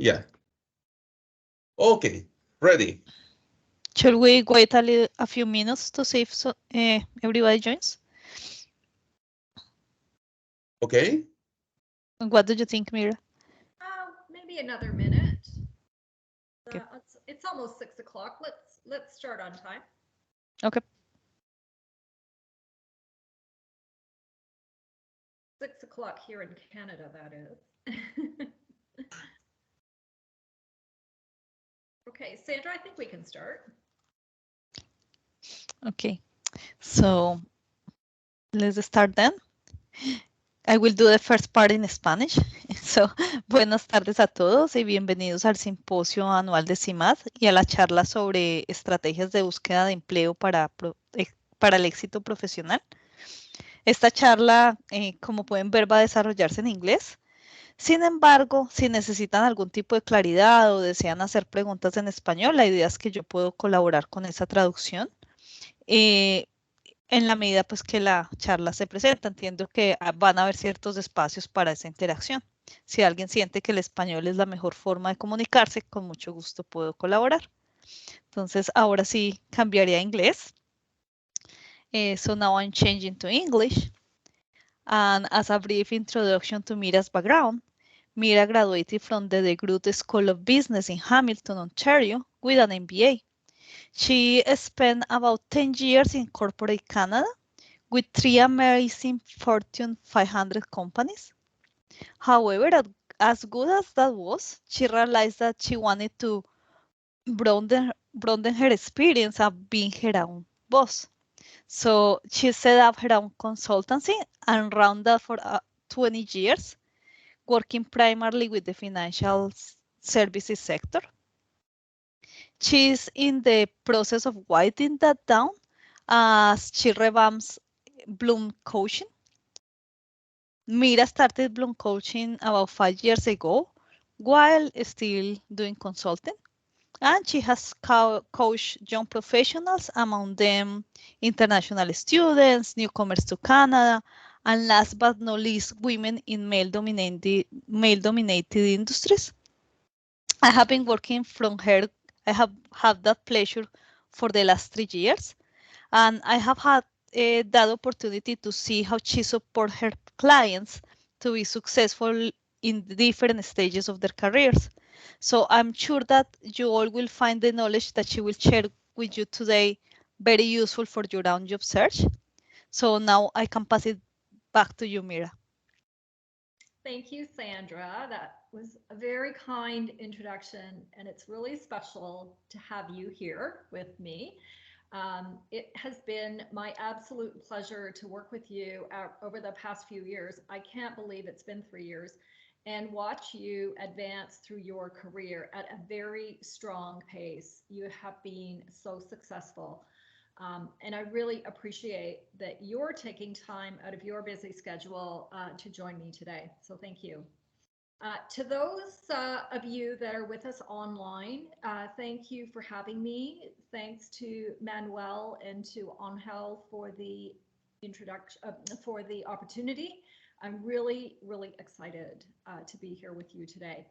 Yeah. Okay, ready. Should we wait a few minutes to see if everybody joins? Okay. What do you think, Mira? Maybe another minute. Okay. It's almost 6 o'clock. Let's start on time. Okay. 6 o'clock here in Canada, that is. Okay, Sandra, I think we can start. Okay, so let's start then. I will do the first part in Spanish. So, buenas tardes a todos y bienvenidos al Simposio Anual de CIMAT y a la charla sobre estrategias de búsqueda de empleo para el éxito profesional. Esta charla, como pueden ver, va a desarrollarse en inglés. Sin embargo, si necesitan algún tipo de claridad o desean hacer preguntas en español, la idea es que yo puedo colaborar con esa traducción. En la medida pues que la charla se presenta, entiendo que van a haber ciertos espacios para esa interacción. Si alguien siente que el español es la mejor forma de comunicarse, con mucho gusto puedo colaborar. Entonces, ahora sí cambiaría a inglés. So now I'm changing to English. And as a brief introduction to Mira's background, Mira graduated from the DeGroote School of Business in Hamilton, Ontario, with an MBA. She spent about 10 years in corporate Canada with 3 amazing Fortune 500 companies. However, as good as that was, she realized that she wanted to broaden her experience and being her own boss. So she set up her own consultancy and ran that for 20 years, working primarily with the financial services sector. She's in the process of winding that down as she revamps Bloom Coaching. Mira started Bloom Coaching about 5 years ago while still doing consulting. And she has coached young professionals, among them international students, newcomers to Canada, and last but not least, women in male-dominated industries. I have been working from her. I have had that pleasure for the last 3 years, and I have had that opportunity to see how she supports her clients to be successful in the different stages of their careers. So I'm sure that you all will find the knowledge that she will share with you today very useful for your own job search. So now I can pass it back to you, Mira. Thank you, Sandra. That was a very kind introduction, and it's really special to have you here with me. It has been my absolute pleasure to work with you over the past few years. I can't believe it's been 3 years, and watch you advance through your career at a very strong pace. You have been so successful. And I really appreciate that you're taking time out of your busy schedule to join me today. So thank you. To those of you that are with us online, thank you for having me. Thanks to Manuel and to Angel for the introduction, for the opportunity. I'm really, really excited to be here with you today.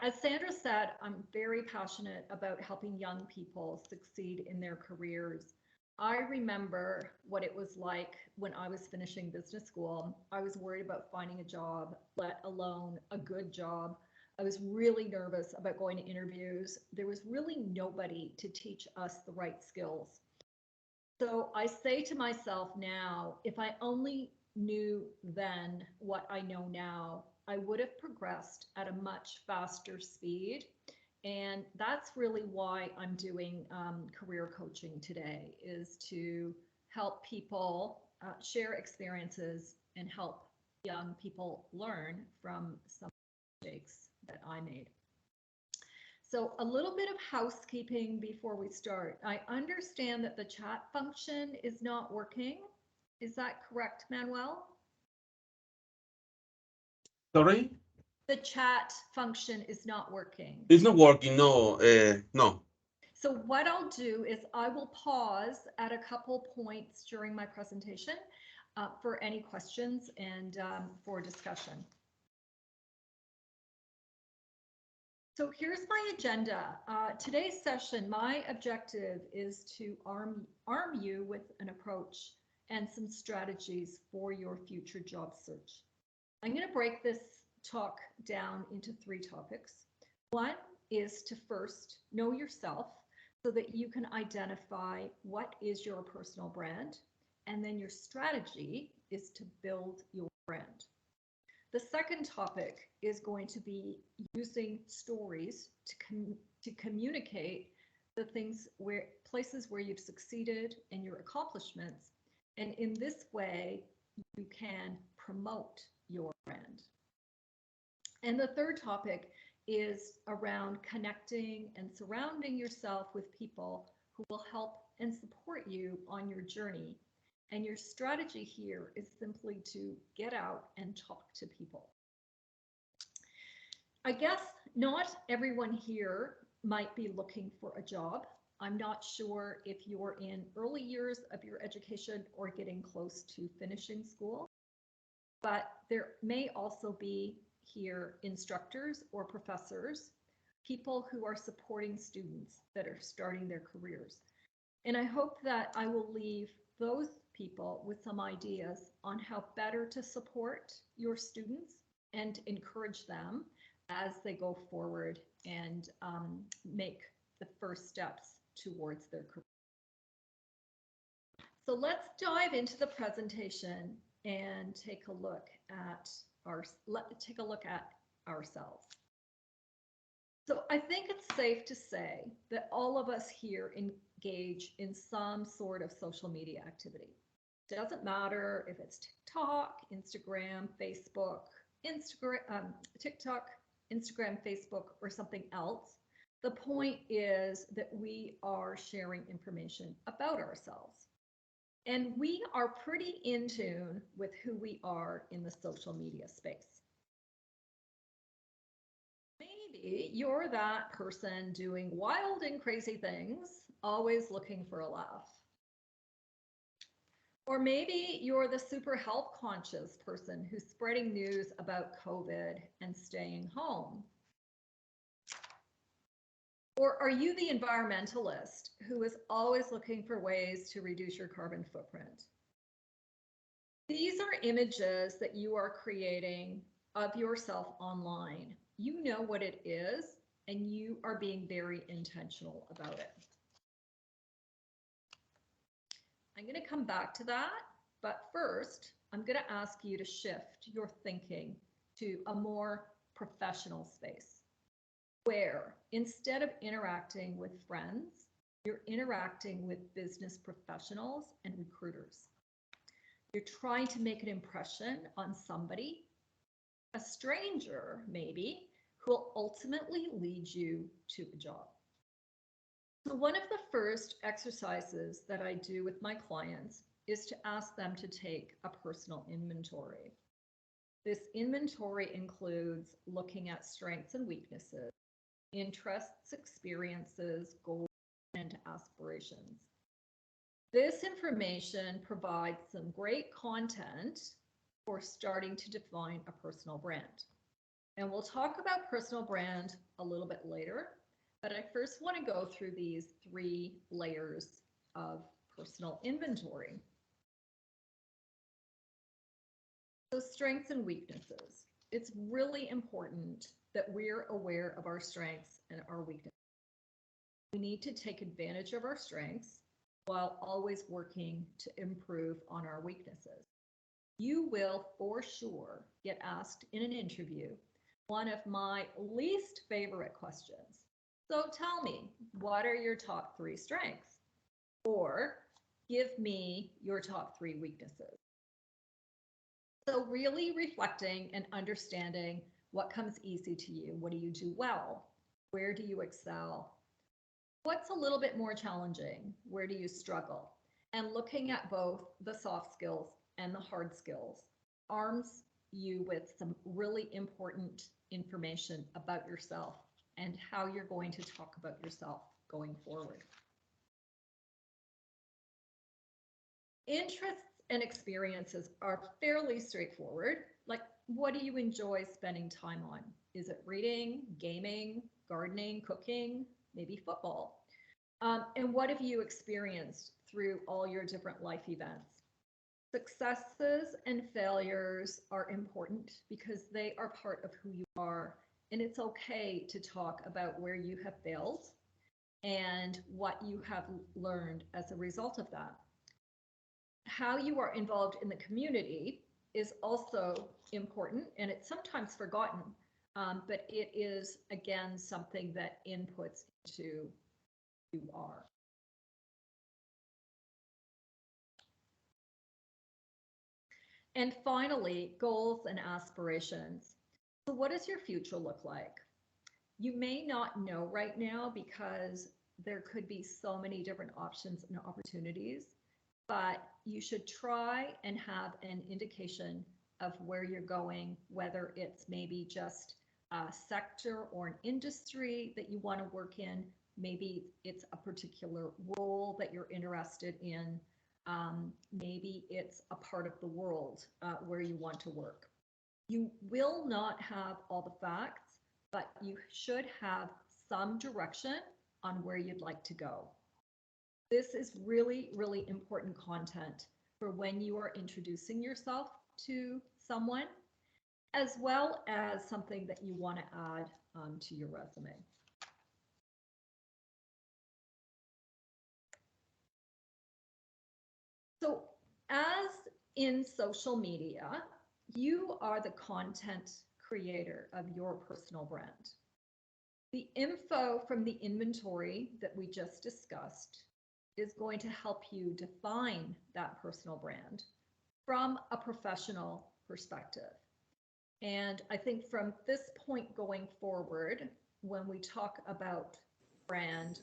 As Sandra said, I'm very passionate about helping young people succeed in their careers. I remember what it was like when I was finishing business school. I was worried about finding a job, let alone a good job. I was really nervous about going to interviews. There was really nobody to teach us the right skills. So I say to myself now, if I only knew then what I know now, I would have progressed at a much faster speed. And that's really why I'm doing career coaching today, is to help people share experiences and help young people learn from some mistakes that I made. So a little bit of housekeeping before we start. I understand that the chat function is not working. Is that correct, Manuel? Sorry? The chat function is not working. It's not working, no, no. So what I'll do is I will pause at a couple points during my presentation for any questions and for discussion. So here's my agenda. Today's session, my objective is to arm you with an approach and some strategies for your future job search. I'm going to break this talk down into 3 topics. One is to first know yourself so that you can identify what is your personal brand, and then your strategy is to build your brand. The second topic is going to be using stories to communicate the places where you've succeeded and your accomplishments. And in this way, you can promote your brand. And the third topic is around connecting and surrounding yourself with people who will help and support you on your journey. And your strategy here is simply to get out and talk to people. I guess not everyone here might be looking for a job. I'm not sure if you're in early years of your education or getting close to finishing school, but there may also be here instructors or professors, people who are supporting students that are starting their careers. And I hope that I will leave those people with some ideas on how better to support your students and encourage them as they go forward and make the first steps towards their career. So let's dive into the presentation and take a look at ourselves. So I think it's safe to say that all of us here engage in some sort of social media activity. It doesn't matter if it's TikTok, Instagram, Facebook, TikTok, Instagram, Facebook, or something else. The point is that we are sharing information about ourselves. And we are pretty in tune with who we are in the social media space. Maybe you're that person doing wild and crazy things, always looking for a laugh. Or maybe you're the super health conscious person who's spreading news about COVID and staying home. Or are you the environmentalist who is always looking for ways to reduce your carbon footprint? These are images that you are creating of yourself online. You know what it is, and you are being very intentional about it. I'm going to come back to that, but first, I'm going to ask you to shift your thinking to a more professional space, where instead of interacting with friends, you're interacting with business professionals and recruiters. You're trying to make an impression on somebody, a stranger maybe, who will ultimately lead you to a job. So one of the first exercises that I do with my clients is to ask them to take a personal inventory. This inventory includes looking at strengths and weaknesses, interests, experiences, goals, and aspirations. This information provides some great content for starting to define a personal brand. And we'll talk about personal brand a little bit later, but I first want to go through these 3 layers of personal inventory. So strengths and weaknesses. It's really important that we're aware of our strengths and our weaknesses. We need to take advantage of our strengths while always working to improve on our weaknesses. You will for sure get asked in an interview one of my least favorite questions. So tell me, what are your top 3 strengths? Or give me your top 3 weaknesses. So really reflecting and understanding what comes easy to you. What do you do well? Where do you excel? What's a little bit more challenging? Where do you struggle? And looking at both the soft skills and the hard skills arms you with some really important information about yourself and how you're going to talk about yourself going forward. Interests and experiences are fairly straightforward. Like, what do you enjoy spending time on? Is it reading, gaming, gardening, cooking, maybe football? And what have you experienced through all your different life events? Successes and failures are important because they are part of who you are. And it's okay to talk about where you have failed and what you have learned as a result of that. How you are involved in the community is also important, and it's sometimes forgotten, but it is, again, something that inputs into who you are. And finally, goals and aspirations. So what does your future look like? You may not know right now because there could be so many different options and opportunities, but you should try and have an indication of where you're going, whether it's maybe just a sector or an industry that you want to work in. Maybe it's a particular role that you're interested in. Maybe it's a part of the world where you want to work. You will not have all the facts, but you should have some direction on where you'd like to go. This is really, really important content for when you are introducing yourself to someone, as well as something that you want to add to your resume. So as in social media, you are the content creator of your personal brand. The info from the inventory that we just discussed is going to help you define that personal brand from a professional perspective. And I think from this point going forward, when we talk about brand,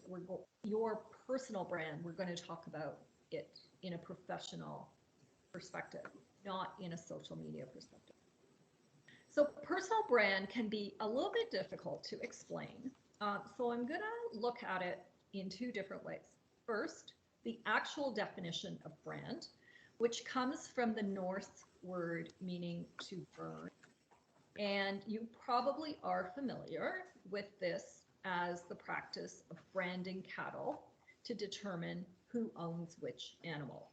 your personal brand, we're going to talk about it in a professional perspective, not in a social media perspective. So personal brand can be a little bit difficult to explain. So I'm going to look at it in two different ways. First, the actual definition of brand, which comes from the Norse word meaning to burn. And you probably are familiar with this as the practice of branding cattle to determine who owns which animal.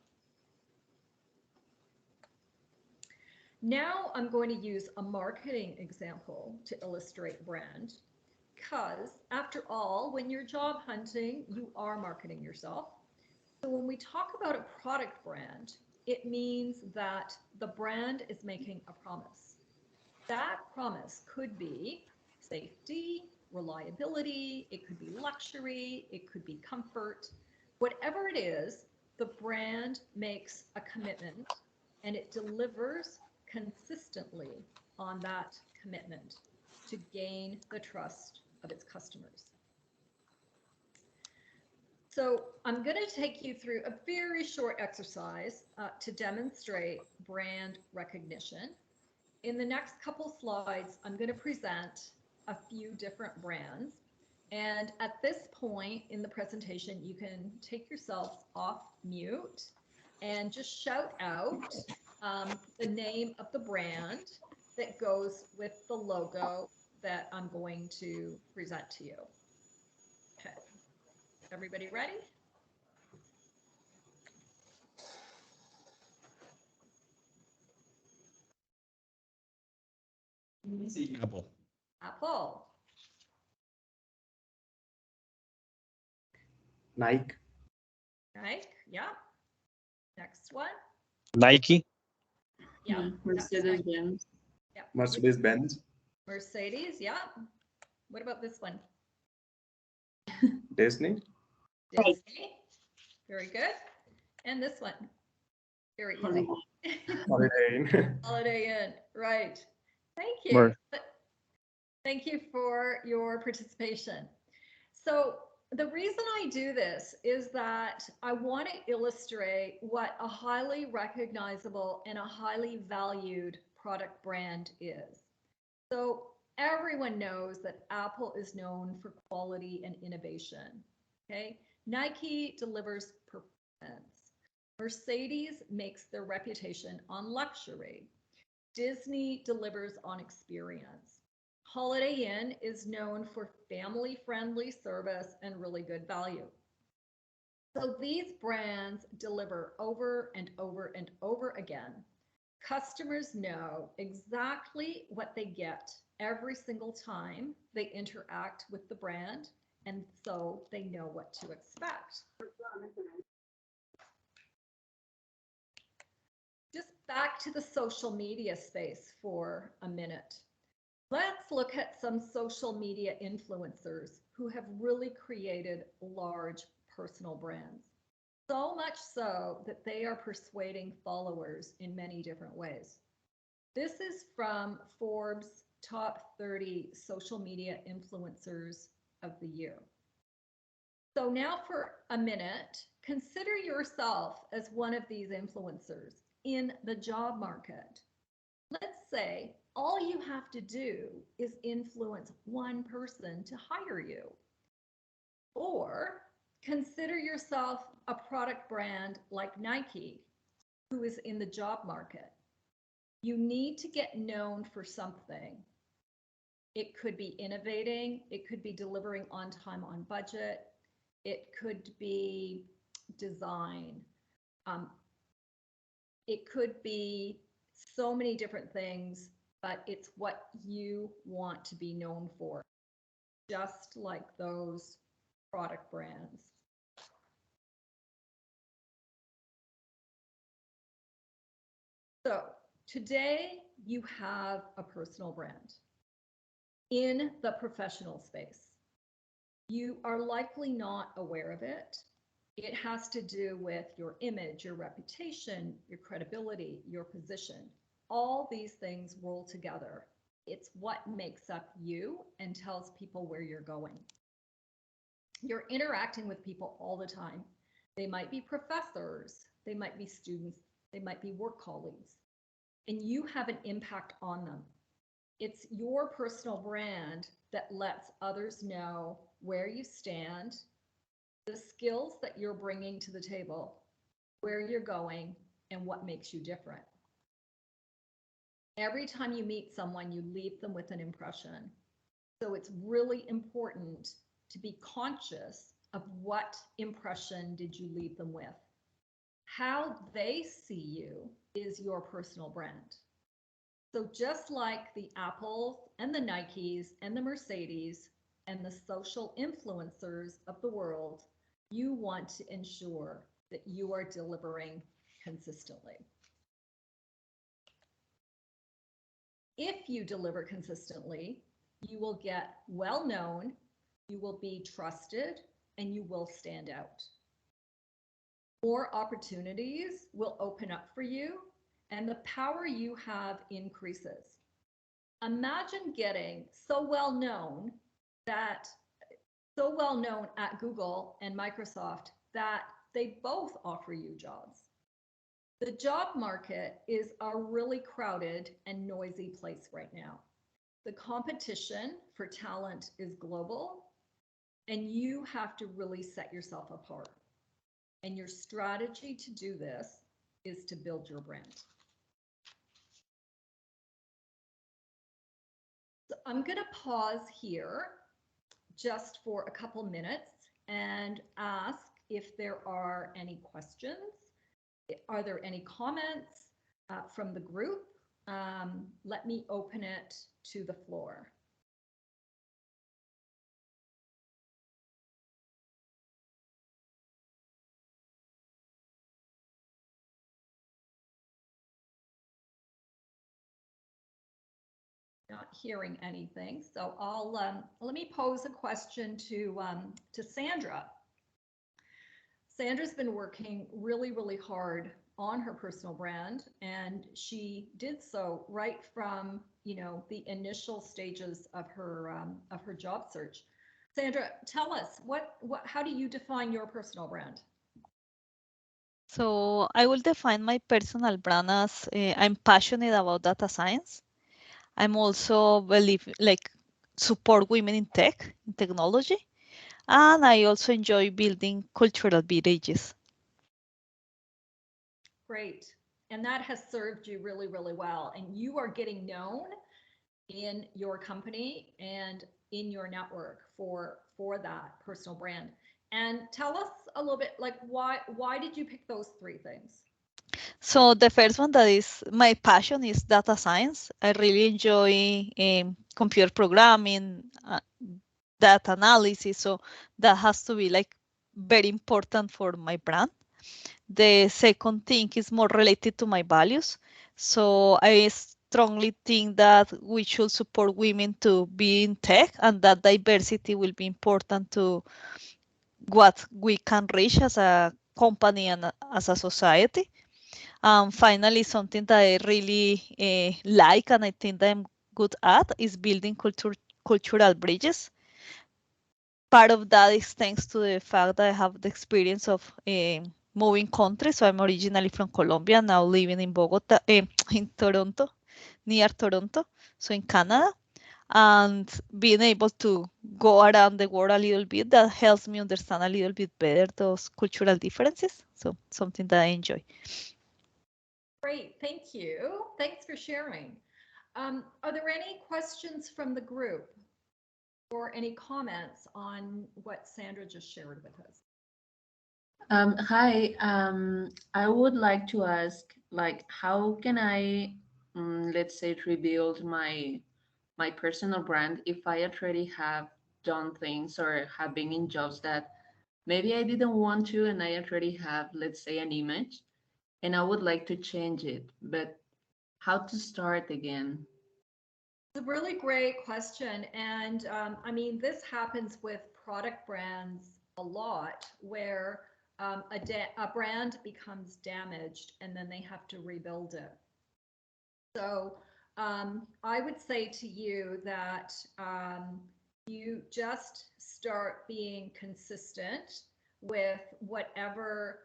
Now I'm going to use a marketing example to illustrate brand, because after all, when you're job hunting, you are marketing yourself. So when we talk about a product brand, it means that the brand is making a promise. That promise could be safety, reliability, it could be luxury, it could be comfort. Whatever it is, the brand makes a commitment and it delivers consistently on that commitment to gain the trust of its customers. So I'm going to take you through a very short exercise to demonstrate brand recognition. In the next couple slides, I'm going to present a few different brands. And at this point in the presentation, you can take yourselves off mute and just shout out the name of the brand that goes with the logo that I'm going to present to you. Okay, everybody ready? Apple. Apple. Nike. Nike, yeah. Next one. Nike. Yeah. Mercedes-Benz. Yeah. Mercedes-Benz. Mercedes, yeah. What about this one? Disney. Disney. Very good. And this one. Very easy. Holiday Inn. Holiday Inn, right. Thank you. Mer- Thank you for your participation. So the reason I do this is that I want to illustrate what a highly recognizable and a highly valued product brand is. So everyone knows that Apple is known for quality and innovation. Okay, Nike delivers performance. Mercedes makes their reputation on luxury. Disney delivers on experience. Holiday Inn is known for family-friendly service and really good value. So these brands deliver over and over and over again. Customers know exactly what they get every single time they interact with the brand, and so they know what to expect. Just back to the social media space for a minute. Let's look at some social media influencers who have really created large personal brands. So much so that they are persuading followers in many different ways. This is from Forbes' top 30 social media influencers of the year. So now for a minute, consider yourself as one of these influencers in the job market. Let's say all you have to do is influence one person to hire you. Or consider yourself a product brand like Nike, who is in the job market. You need to get known for something. It could be innovating, it could be delivering on time, on budget, it could be design, it could be so many different things, but it's what you want to be known for, just like those product brands. So today you have a personal brand in the professional space. You are likely not aware of it. It has to do with your image, your reputation, your credibility, your position. All these things roll together. It's what makes up you and tells people where you're going. You're interacting with people all the time. They might be professors, they might be students, they might be work colleagues, and you have an impact on them. It's your personal brand that lets others know where you stand, the skills that you're bringing to the table, where you're going, and what makes you different. Every time you meet someone, you leave them with an impression. So it's really important to be conscious of what impression did you leave them with. How they see you is your personal brand. So just like the Apples and the Nikes and the Mercedes and the social influencers of the world, you want to ensure that you are delivering consistently. If you deliver consistently, you will get well known, you will be trusted, and you will stand out. More opportunities will open up for you, and the power you have increases. Imagine getting so well known at Google and Microsoft that they both offer you jobs. The job market is a really crowded and noisy place right now. The competition for talent is global, and you have to really set yourself apart. And your strategy to do this is to build your brand. So I'm going to pause here just for a couple minutes and ask if there are any questions. Are there any comments from the group? Let me open it to the floor. Not hearing anything, so I'll let me pose a question to Sandra. Sandra's been working really hard on her personal brand, and she did so right from the initial stages of her job search. Sandra, tell us how do you define your personal brand? So I will define my personal brand as I'm passionate about data science. I'm also support women in technology, and I also enjoy building cultural villages. Great. And that has served you really, really well. And you are getting known in your company and in your network for that personal brand. And tell us a little bit, like, why did you pick those three things? So the first one that is my passion is data science. I really enjoy computer programming, data analysis. So that has to be like very important for my brand. The second thing is more related to my values. So I strongly think that we should support women to be in tech, and that diversity will be important to what we can reach as a company and as a society. Finally, something that I really like and I think that I'm good at is building cultural bridges. Part of that is thanks to the fact that I have the experience of moving countries. So I'm originally from Colombia, now living in Bogota, in Toronto, near Toronto, so in Canada. And being able to go around the world a little bit, that helps me understand a little bit better those cultural differences. So something that I enjoy. Great, thank you. Thanks for sharing. Are there any questions from the group or any comments on what Sandra just shared with us? Hi, I would like to ask, like, how can I, let's say, rebuild my personal brand if I already have done things or have been in jobs that maybe I didn't want to, and I already have, let's say, an image, and I would like to change it, but how to start again? It's a really great question. And I mean, this happens with product brands a lot where a brand becomes damaged and then they have to rebuild it. So I would say to you that you just start being consistent with whatever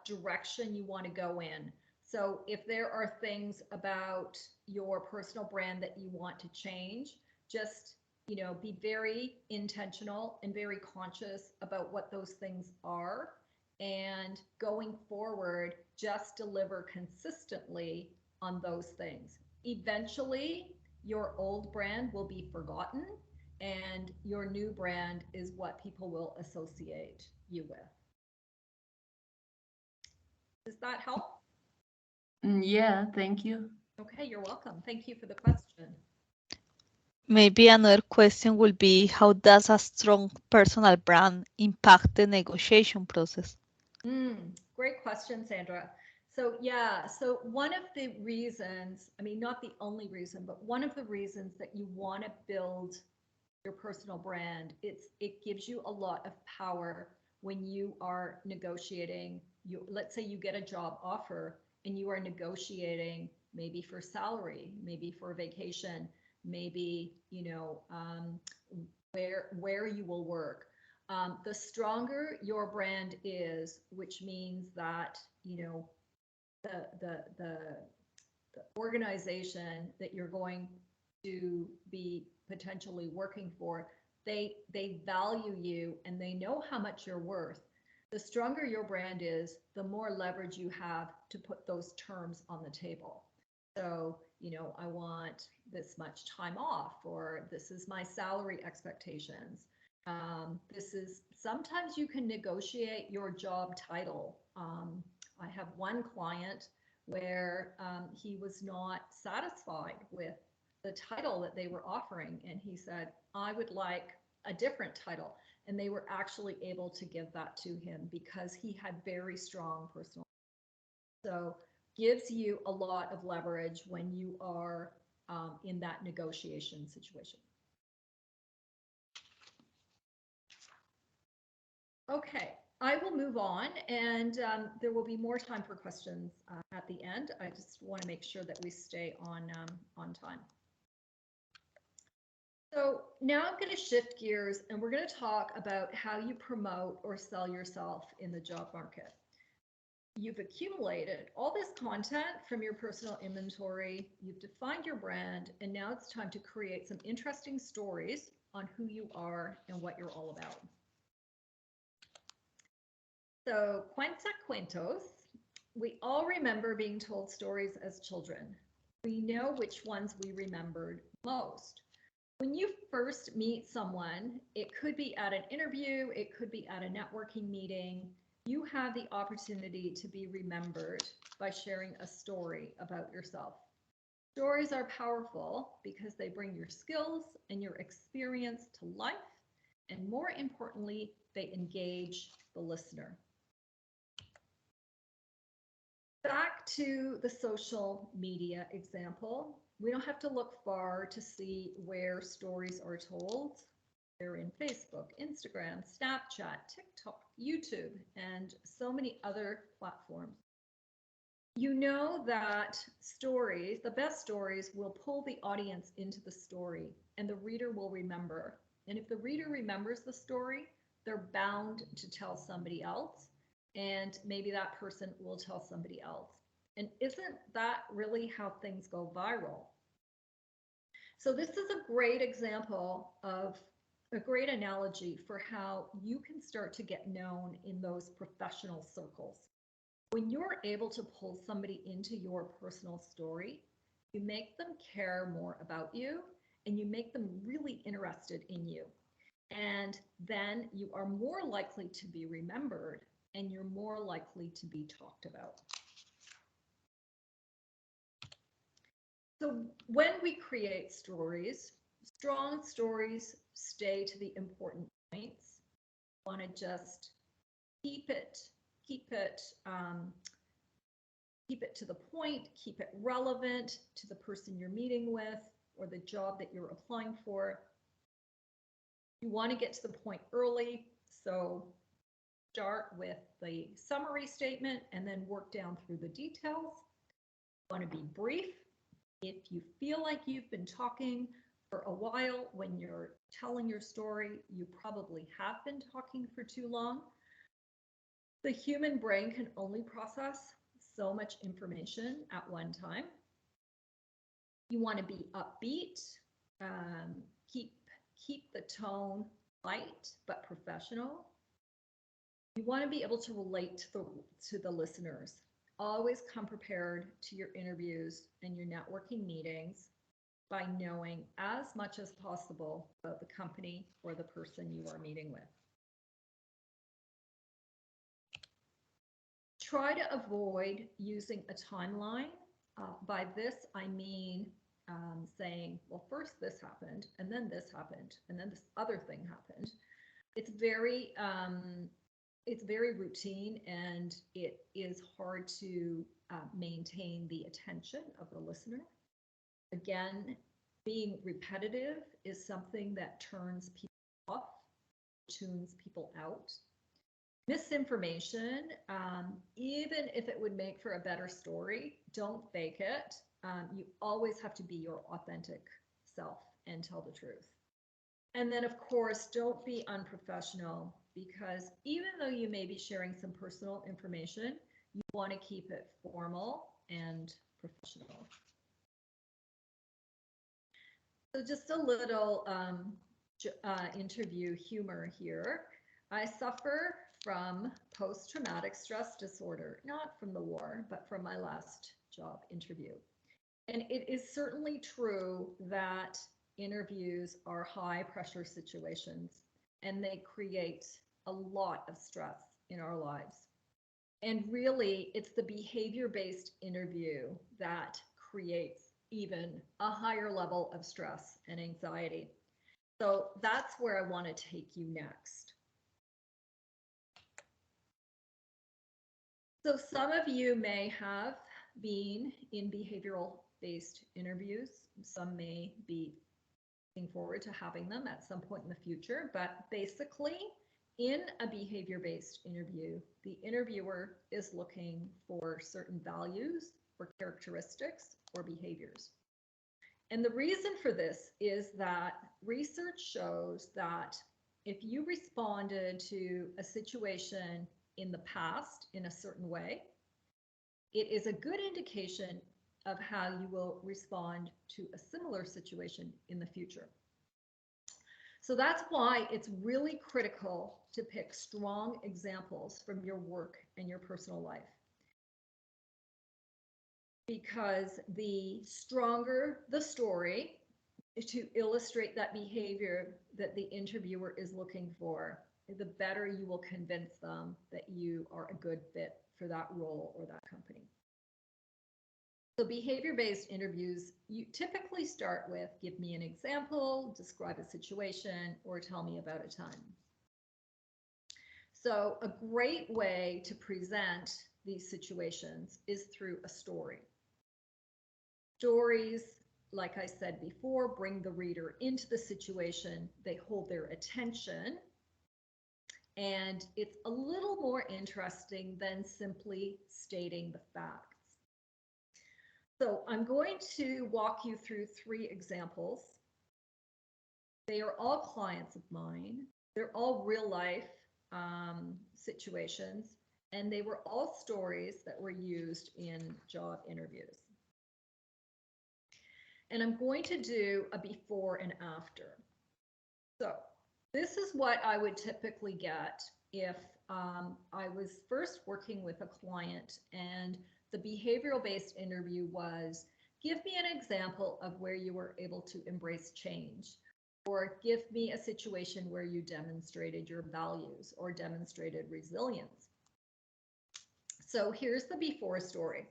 direction you want to go in. So if there are things about your personal brand that you want to change, just be very intentional and very conscious about what those things are. And going forward, just deliver consistently on those things. Eventually, your old brand will be forgotten and your new brand is what people will associate you with. Does that help? Yeah, thank you. Okay, you're welcome. Thank you for the question. Maybe another question will be, how does a strong personal brand impact the negotiation process? Great question, Sandra. So yeah, so one of the reasons, I mean, not the only reason, but one of the reasons that you want to build your personal brand, it gives you a lot of power when you are negotiating. Let's say you get a job offer and you are negotiating maybe for salary, maybe for vacation, maybe where you will work. The stronger your brand is, which means that the organization that you're going to be potentially working for, they value you and they know how much you're worth. The stronger your brand is, the more leverage you have to put those terms on the table. So, I want this much time off, or this is my salary expectations. Sometimes you can negotiate your job title. I have one client where he was not satisfied with the title that they were offering. And he said, I would like a different title. And they were actually able to give that to him because he had very strong personal. So gives you a lot of leverage when you are in that negotiation situation. Okay, I will move on, and there will be more time for questions at the end. I just want to make sure that we stay on time. So now I'm going to shift gears, and we're going to talk about how you promote or sell yourself in the job market. You've accumulated all this content from your personal inventory, you've defined your brand, and now it's time to create some interesting stories on who you are and what you're all about. So, cuenta cuentos. we all remember being told stories as children. We know which ones we remembered most. When you first meet someone, it could be at an interview, it could be at a networking meeting, you have the opportunity to be remembered by sharing a story about yourself. Stories are powerful because they bring your skills and your experience to life, and more importantly, they engage the listener. Back to the social media example, we don't have to look far to see where stories are told. They're in Facebook, Instagram, Snapchat, TikTok, YouTube, and so many other platforms. You know that stories, the best stories, will pull the audience into the story, and the reader will remember. And if the reader remembers the story, they're bound to tell somebody else, and maybe that person will tell somebody else. And isn't that really how things go viral? So this is a great example of a great analogy for how you can start to get known in those professional circles. When you're able to pull somebody into your personal story, you make them care more about you, and you make them really interested in you. And then you are more likely to be remembered, and you're more likely to be talked about. So when we create stories, strong stories stay to the important points. You want to just keep it to the point, keep it relevant to the person you're meeting with or the job that you're applying for. You want to get to the point early, so start with the summary statement and then work down through the details. You want to be brief. If you feel like you've been talking for a while when you're telling your story, you probably have been talking for too long. The human brain can only process so much information at one time. You want to be upbeat, keep the tone light but professional. You want to be able to relate to the listeners. Always come prepared to your interviews and your networking meetings by knowing as much as possible about the company or the person you are meeting with. Try to avoid using a timeline. By this, I mean saying, well, first this happened, and then this happened, and then this other thing happened. It's very routine, and it is hard to maintain the attention of the listener. Again, being repetitive is something that turns people off, tunes people out. Misinformation, even if it would make for a better story, don't fake it. You always have to be your authentic self and tell the truth. And then, of course, don't be unprofessional, because even though you may be sharing some personal information, you want to keep it formal and professional. So just a little interview humor here. I suffer from post-traumatic stress disorder, not from the war, but from my last job interview. And it is certainly true that interviews are high pressure situations, and they create a lot of stress in our lives. And really, it's the behavior-based interview that creates even a higher level of stress and anxiety. So that's where I want to take you next. So some of you may have been in behavioral-based interviews. Some may be looking forward to having them at some point in the future, but basically in a behavior-based interview, the interviewer is looking for certain values or characteristics or behaviors. And the reason for this is that research shows that if you responded to a situation in the past in a certain way, it is a good indication of how you will respond to a similar situation in the future. So that's why it's really critical to pick strong examples from your work and your personal life. because the stronger the story to illustrate that behavior that the interviewer is looking for, the better you will convince them that you are a good fit for that role or that company. So behavior-based interviews, you typically start with, give me an example, describe a situation, or tell me about a time. So a great way to present these situations is through a story. Stories, like I said before, bring the reader into the situation, they hold their attention, and it's a little more interesting than simply stating the facts. So I'm going to walk you through 3 examples. They are all clients of mine. They're all real life situations, and they were all stories that were used in job interviews. And I'm going to do a before and after. So this is what I would typically get if I was first working with a client and the behavioral-based interview was, give me an example of where you were able to embrace change, or give me a situation where you demonstrated your values or demonstrated resilience. So here's the before story.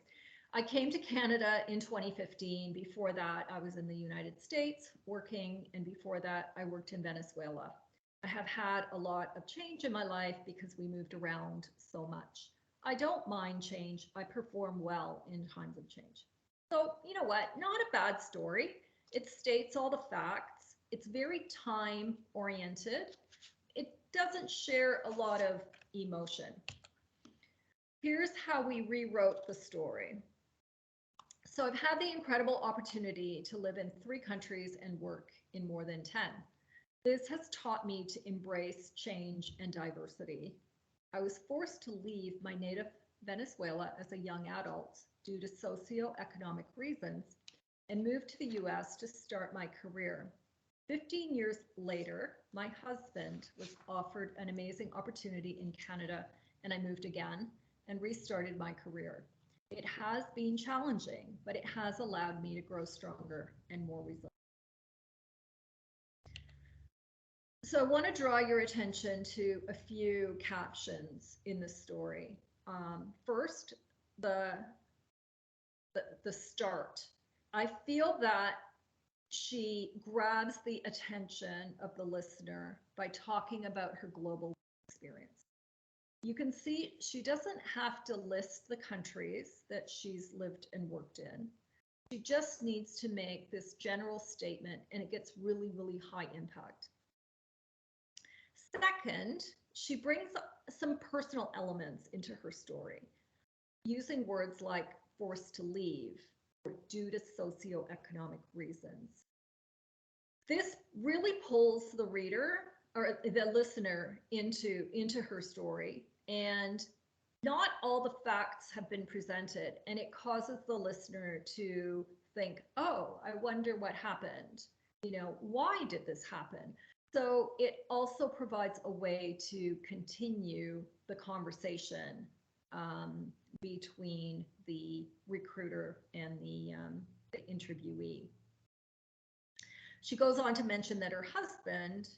I came to Canada in 2015. Before that, I was in the United States working, and before that, I worked in Venezuela. I have had a lot of change in my life because we moved around so much. I don't mind change. I perform well in times of change. So, you know what? Not a bad story. It states all the facts. It's very time-oriented. It doesn't share a lot of emotion. Here's how we rewrote the story. So I've had the incredible opportunity to live in 3 countries and work in more than 10. This has taught me to embrace change and diversity. I was forced to leave my native Venezuela as a young adult due to socioeconomic reasons and moved to the US to start my career. 15 years later, my husband was offered an amazing opportunity in Canada, and I moved again and restarted my career. It has been challenging, but it has allowed me to grow stronger and more resilient. So I want to draw your attention to a few captions in the story. First, the start. I feel that she grabs the attention of the listener by talking about her global experience. You can see she doesn't have to list the countries that she's lived and worked in. She just needs to make this general statement, and it gets really, really high impact. Second, she brings some personal elements into her story, using words like forced to leave or due to socioeconomic reasons. This really pulls the reader or the listener into her story, and not all the facts have been presented, and it causes the listener to think, oh, I wonder what happened. You know, why did this happen? So it also provides a way to continue the conversation between the recruiter and the interviewee. She goes on to mention that her husband,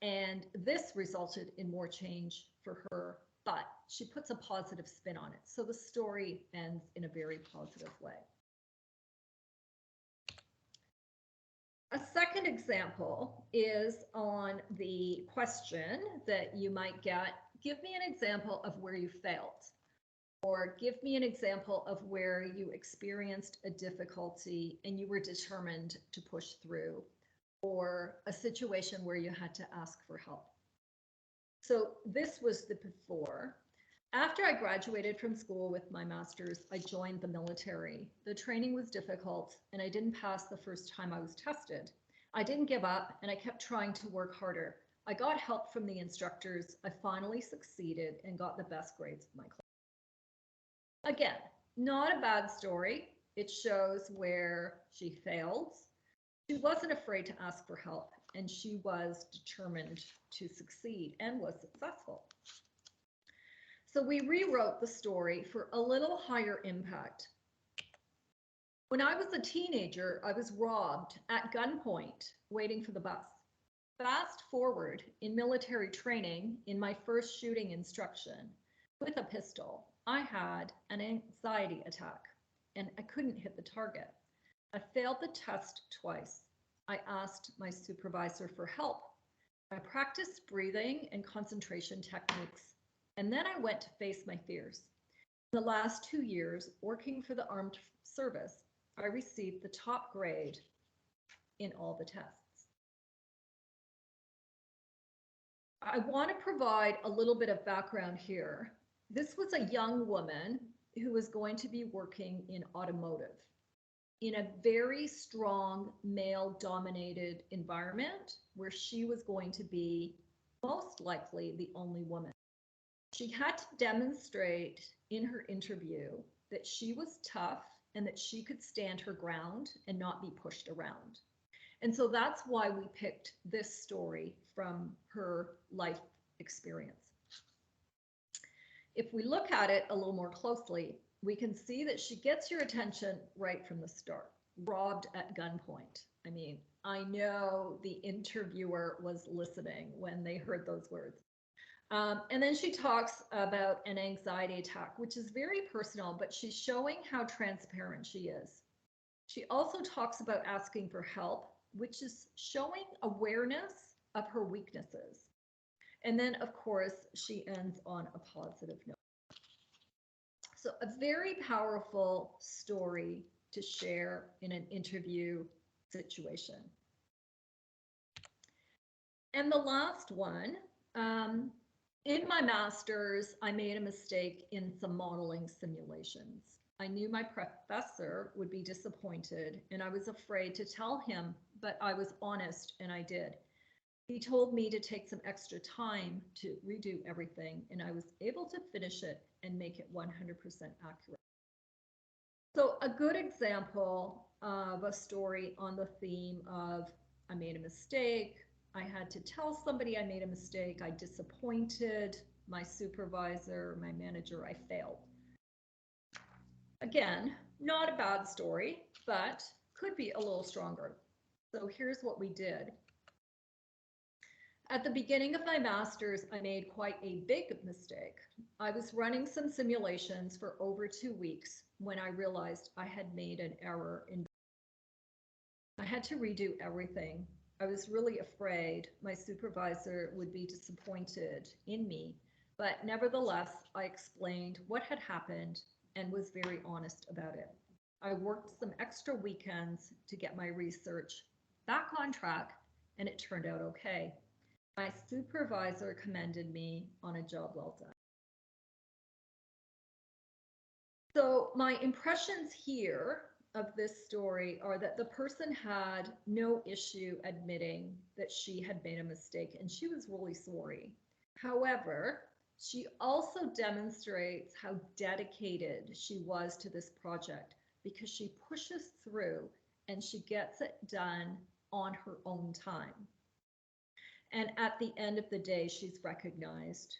and this resulted in more change for her, but she puts a positive spin on it. So the story ends in a very positive way. A second example is on the question that you might get, give me an example of where you failed, or give me an example of where you experienced a difficulty and you were determined to push through, or a situation where you had to ask for help. So this was the before. After I graduated from school with my master's, I joined the military. The training was difficult, and I didn't pass the first time I was tested. I didn't give up, and I kept trying to work harder. I got help from the instructors. I finally succeeded and got the best grades of my class. Again, not a bad story. It shows where she failed. She wasn't afraid to ask for help, and she was determined to succeed and was successful. So we rewrote the story for a little higher impact. When I was a teenager, I was robbed at gunpoint waiting for the bus. Fast forward in military training, in my first shooting instruction with a pistol, I had an anxiety attack and I couldn't hit the target. I failed the test twice. I asked my supervisor for help. I practiced breathing and concentration techniques, and then I went to face my fears. In the last 2 years, working for the armed service, I received the top grade in all the tests. I want to provide a little bit of background here. This was a young woman who was going to be working in automotive in a very strong male-dominated environment where she was going to be most likely the only woman. She had to demonstrate in her interview that she was tough and that she could stand her ground and not be pushed around. And so that's why we picked this story from her life experience. If we look at it a little more closely, we can see that she gets your attention right from the start. Robbed at gunpoint. I mean, I know the interviewer was listening when they heard those words. And then she talks about an anxiety attack, which is very personal, but she's showing how transparent she is. She also talks about asking for help, which is showing awareness of her weaknesses. And then, of course, she ends on a positive note. So a very powerful story to share in an interview situation. And the last one, in my master's, I made a mistake in some modeling simulations. I knew my professor would be disappointed and I was afraid to tell him, but I was honest and I did. He told me to take some extra time to redo everything and I was able to finish it and make it 100% accurate. So a good example of a story on the theme of I made a mistake, I had to tell somebody I made a mistake, I disappointed my supervisor, my manager, I failed. Again, not a bad story, but could be a little stronger. So here's what we did. At the beginning of my master's, I made quite a big mistake. I was running some simulations for over 2 weeks when I realized I had made an error in. I had to redo everything. I was really afraid my supervisor would be disappointed in me, but nevertheless, I explained what had happened and was very honest about it. I worked some extra weekends to get my research back on track, and it turned out okay. My supervisor commended me on a job well done. So my impressions here of this story are that the person had no issue admitting that she had made a mistake and she was really sorry. However, she also demonstrates how dedicated she was to this project because she pushes through and she gets it done on her own time. And at the end of the day, she's recognized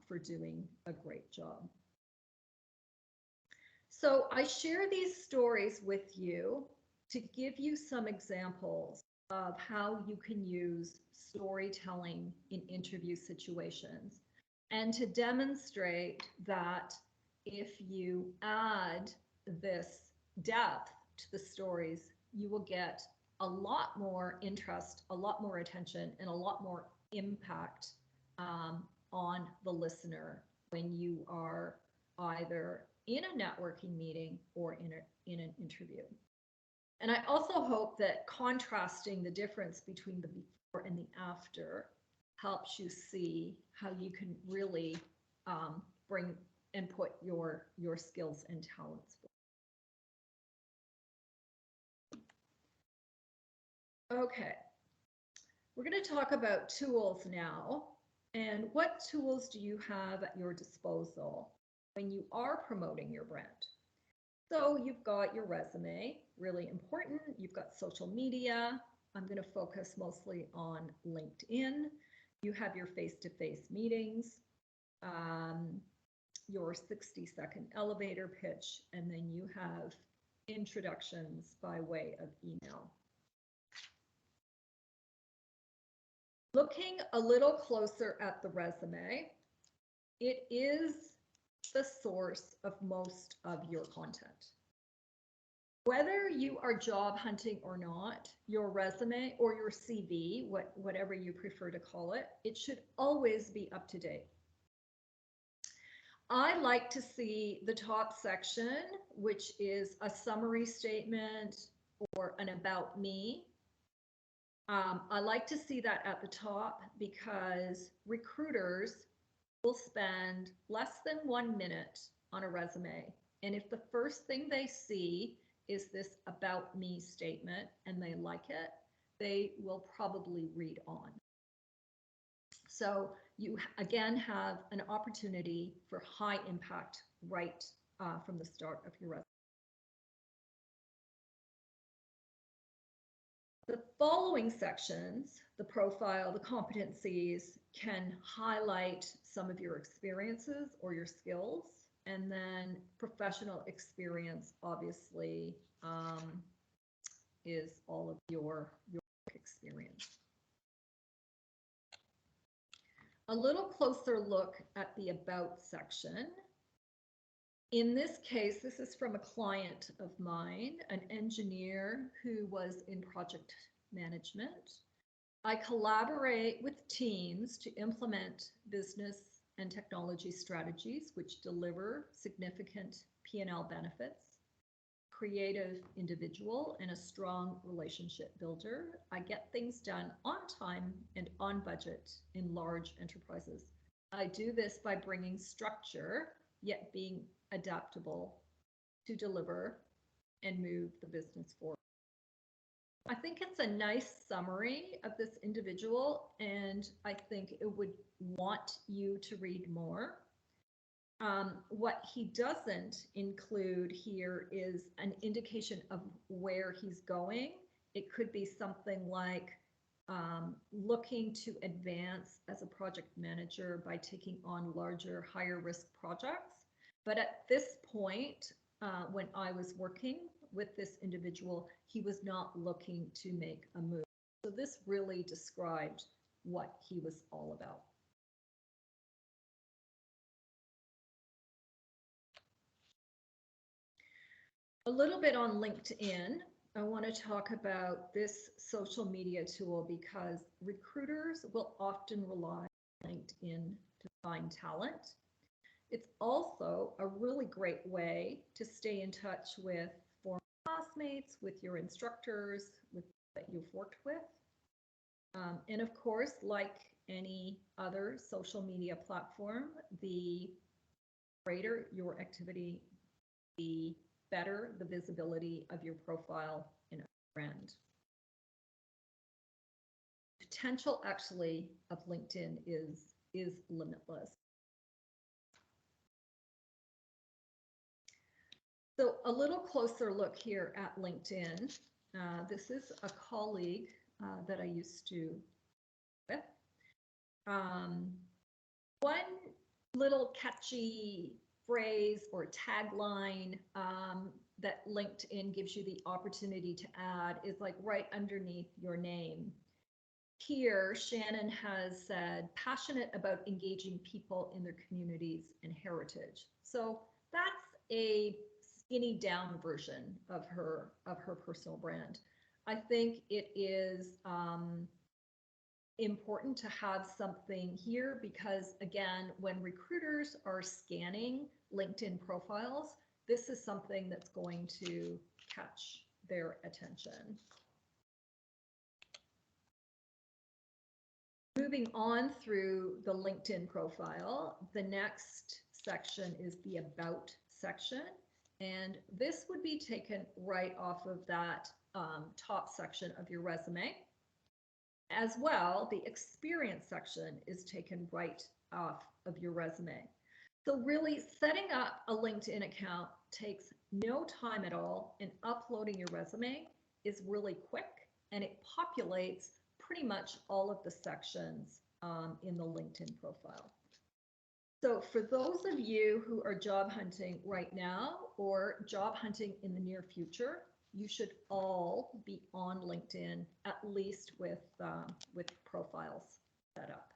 for doing a great job. So I share these stories with you to give you some examples of how you can use storytelling in interview situations and to demonstrate that if you add this depth to the stories, you will get a lot more interest, a lot more attention, and a lot more impact on the listener when you are either in a networking meeting or in an interview. And I also hope that contrasting the difference between the before and the after helps you see how you can really bring and put your skills and talents. Okay, we're going to talk about tools now. And what tools do you have at your disposal when you are promoting your brand? So you've got your resume, really important. You've got social media. I'm going to focus mostly on LinkedIn. You have your face-to-face meetings. your 60-second elevator pitch, and then you have introductions by way of email. Looking a little closer at the resume, it is the source of most of your content. Whether you are job hunting or not, your resume or your CV, whatever you prefer to call it, it should always be up to date. I like to see the top section, which is a summary statement or an about me. I like to see that at the top because recruiters will spend less than 1 minute on a resume. And if the first thing they see is this about me statement and they like it, they will probably read on. So you again have an opportunity for high impact right from the start of your resume. The following sections, the profile, the competencies, can highlight some of your experiences or your skills, and then professional experience obviously is all of your experience. A little closer look at the about section. In this case, this is from a client of mine, an engineer who was in project management. I collaborate with teams to implement business and technology strategies which deliver significant P&L benefits. Creative individual and a strong relationship builder. I get things done on time and on budget in large enterprises. I do this by bringing structure, yet being adaptable to deliver and move the business forward. I think it's a nice summary of this individual, and I think it would want you to read more. What he doesn't include here is an indication of where he's going. It could be something like looking to advance as a project manager by taking on larger, higher risk projects. But at this point, when I was working with this individual, he was not looking to make a move. So this really described what he was all about. A little bit on LinkedIn. I want to talk about this social media tool because recruiters will often rely on LinkedIn to find talent. It's also a really great way to stay in touch with former classmates, with your instructors, with that you've worked with. And of course, like any other social media platform, the greater your activity, the better the visibility of your profile and brand. Potential actually of LinkedIn is limitless. So a little closer look here at LinkedIn. This is a colleague that I used to with. One little catchy phrase or tagline that LinkedIn gives you the opportunity to add is like right underneath your name. Here, Shannon has said, passionate about engaging people in their communities and heritage. So that's a skinny down version of her personal brand. I think it is important to have something here because, again, when recruiters are scanning LinkedIn profiles, this is something that's going to catch their attention. Moving on through the LinkedIn profile, the next section is the About section. And this would be taken right off of that top section of your resume. As well, the experience section is taken right off of your resume. So really setting up a LinkedIn account takes no time at all, and uploading your resume is really quick, and it populates pretty much all of the sections in the LinkedIn profile. So for those of you who are job hunting right now or job hunting in the near future, you should all be on LinkedIn, at least with profiles set up.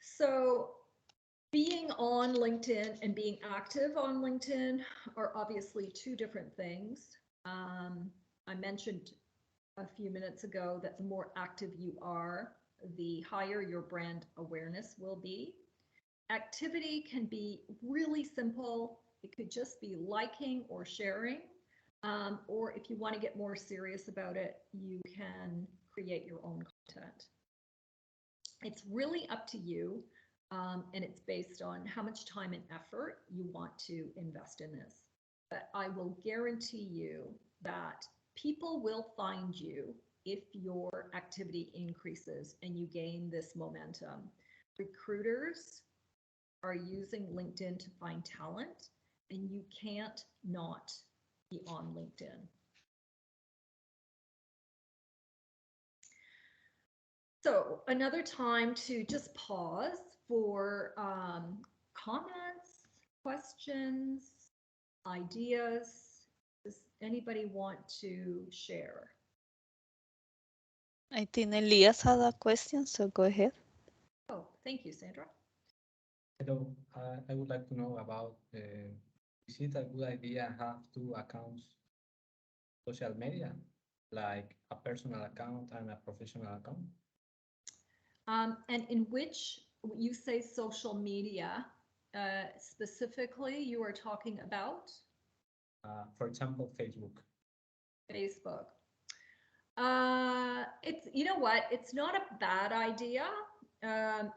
So being on LinkedIn and being active on LinkedIn are obviously two different things. I mentioned a few minutes ago that the more active you are, the higher your brand awareness will be. Activity can be really simple. It could just be liking or sharing. Or if you want to get more serious about it, you can create your own content. It's really up to you, and it's based on how much time and effort you want to invest in this. But I will guarantee you that people will find you if your activity increases and you gain this momentum. Recruiters are using LinkedIn to find talent, and you can't not be on LinkedIn. So another time to just pause for comments, questions, ideas. Does anybody want to share? I think Elias had a question, so go ahead. Oh, thank you, Sandra. Hello, I would like to know about, is it a good idea to have two accounts, social media, like a personal account and a professional account? And in which you say social media, specifically you are talking about? For example, Facebook. Facebook. It's, you know what, it's not a bad idea.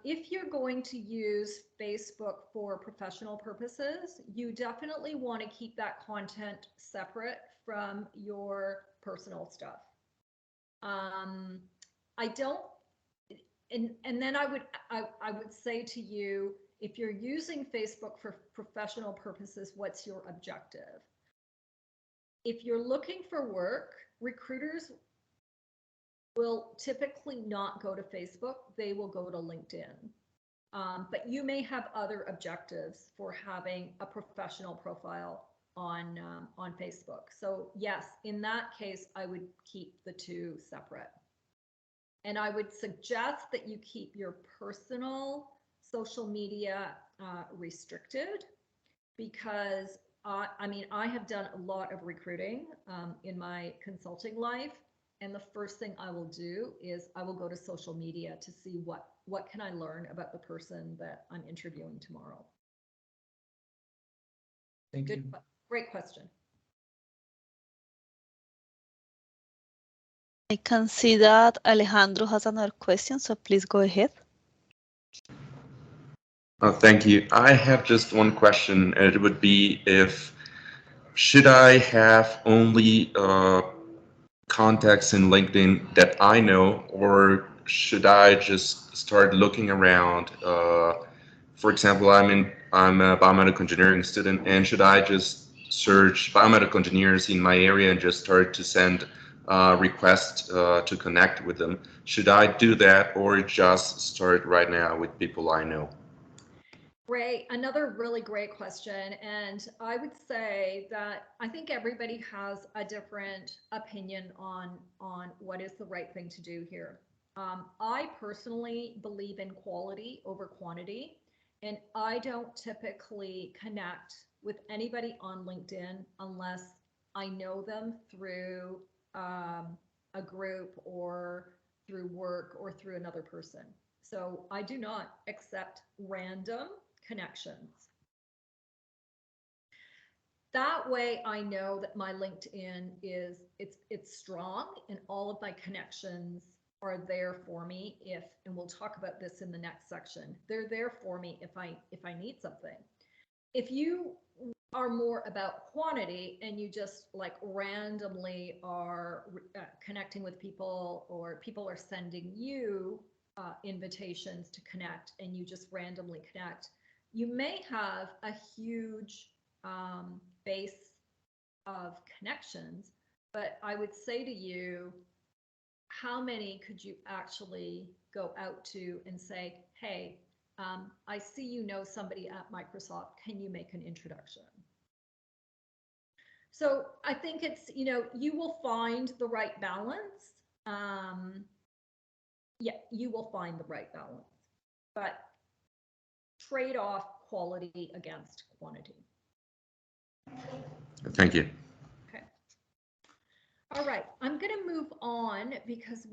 If you're going to use Facebook for professional purposes, you definitely want to keep that content separate from your personal stuff. I don't, and then I would say to you, if you're using Facebook for professional purposes, what's your objective? If you're looking for work, recruiters will typically not go to Facebook, they will go to LinkedIn. But you may have other objectives for having a professional profile on Facebook. So yes, in that case, I would keep the two separate. And I would suggest that you keep your personal social media restricted, because I mean, I have done a lot of recruiting in my consulting life. And the first thing I will do is I will go to social media to see what can I learn about the person that I'm interviewing tomorrow. Thank you. Great question. I can see that Alejandro has another question, so please go ahead. Thank you. I have just one question, and it would be should I have only contacts in LinkedIn that I know, or should I just start looking around? For example, I'm a biomedical engineering student, and should I just search biomedical engineers in my area and just start to send requests to connect with them? Should I do that, or just start right now with people I know? Great, another really great question. And I would say that I think everybody has a different opinion on what is the right thing to do here. I personally believe in quality over quantity, and I don't typically connect with anybody on LinkedIn unless I know them through a group or through work or through another person. So I do not accept random connections. That way I know that my LinkedIn is, it's strong and all of my connections are there for me and we'll talk about this in the next section. They're there for me if I need something. If you are more about quantity and you just like randomly are connecting with people, or people are sending you invitations to connect and you just randomly connect, you may have a huge base of connections, but I would say to you, how many could you actually go out to and say, hey, I see you know somebody at Microsoft, can you make an introduction? So I think it's, you will find the right balance. Yeah, you will find the right balance, but trade off quality against quantity. Thank you. Okay. All right, I'm going to move on because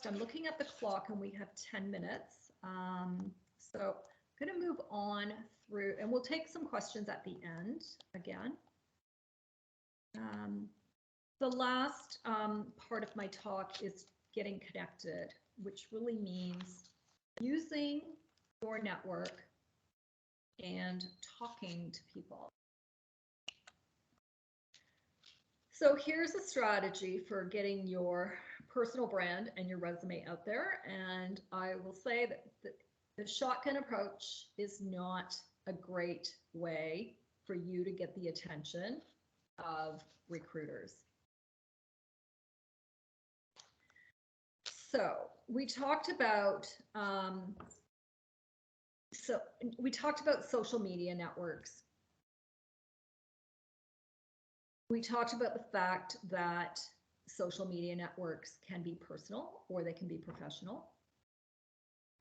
I'm looking at the clock and we have 10 minutes. So I'm going to move on through, and we'll take some questions at the end again. The last part of my talk is getting connected, which really means using your network and talking to people. So here's a strategy for getting your personal brand and your resume out there. And I will say that the shotgun approach is not a great way for you to get the attention of recruiters. So we talked about social media networks. We talked about the fact that social media networks can be personal or they can be professional.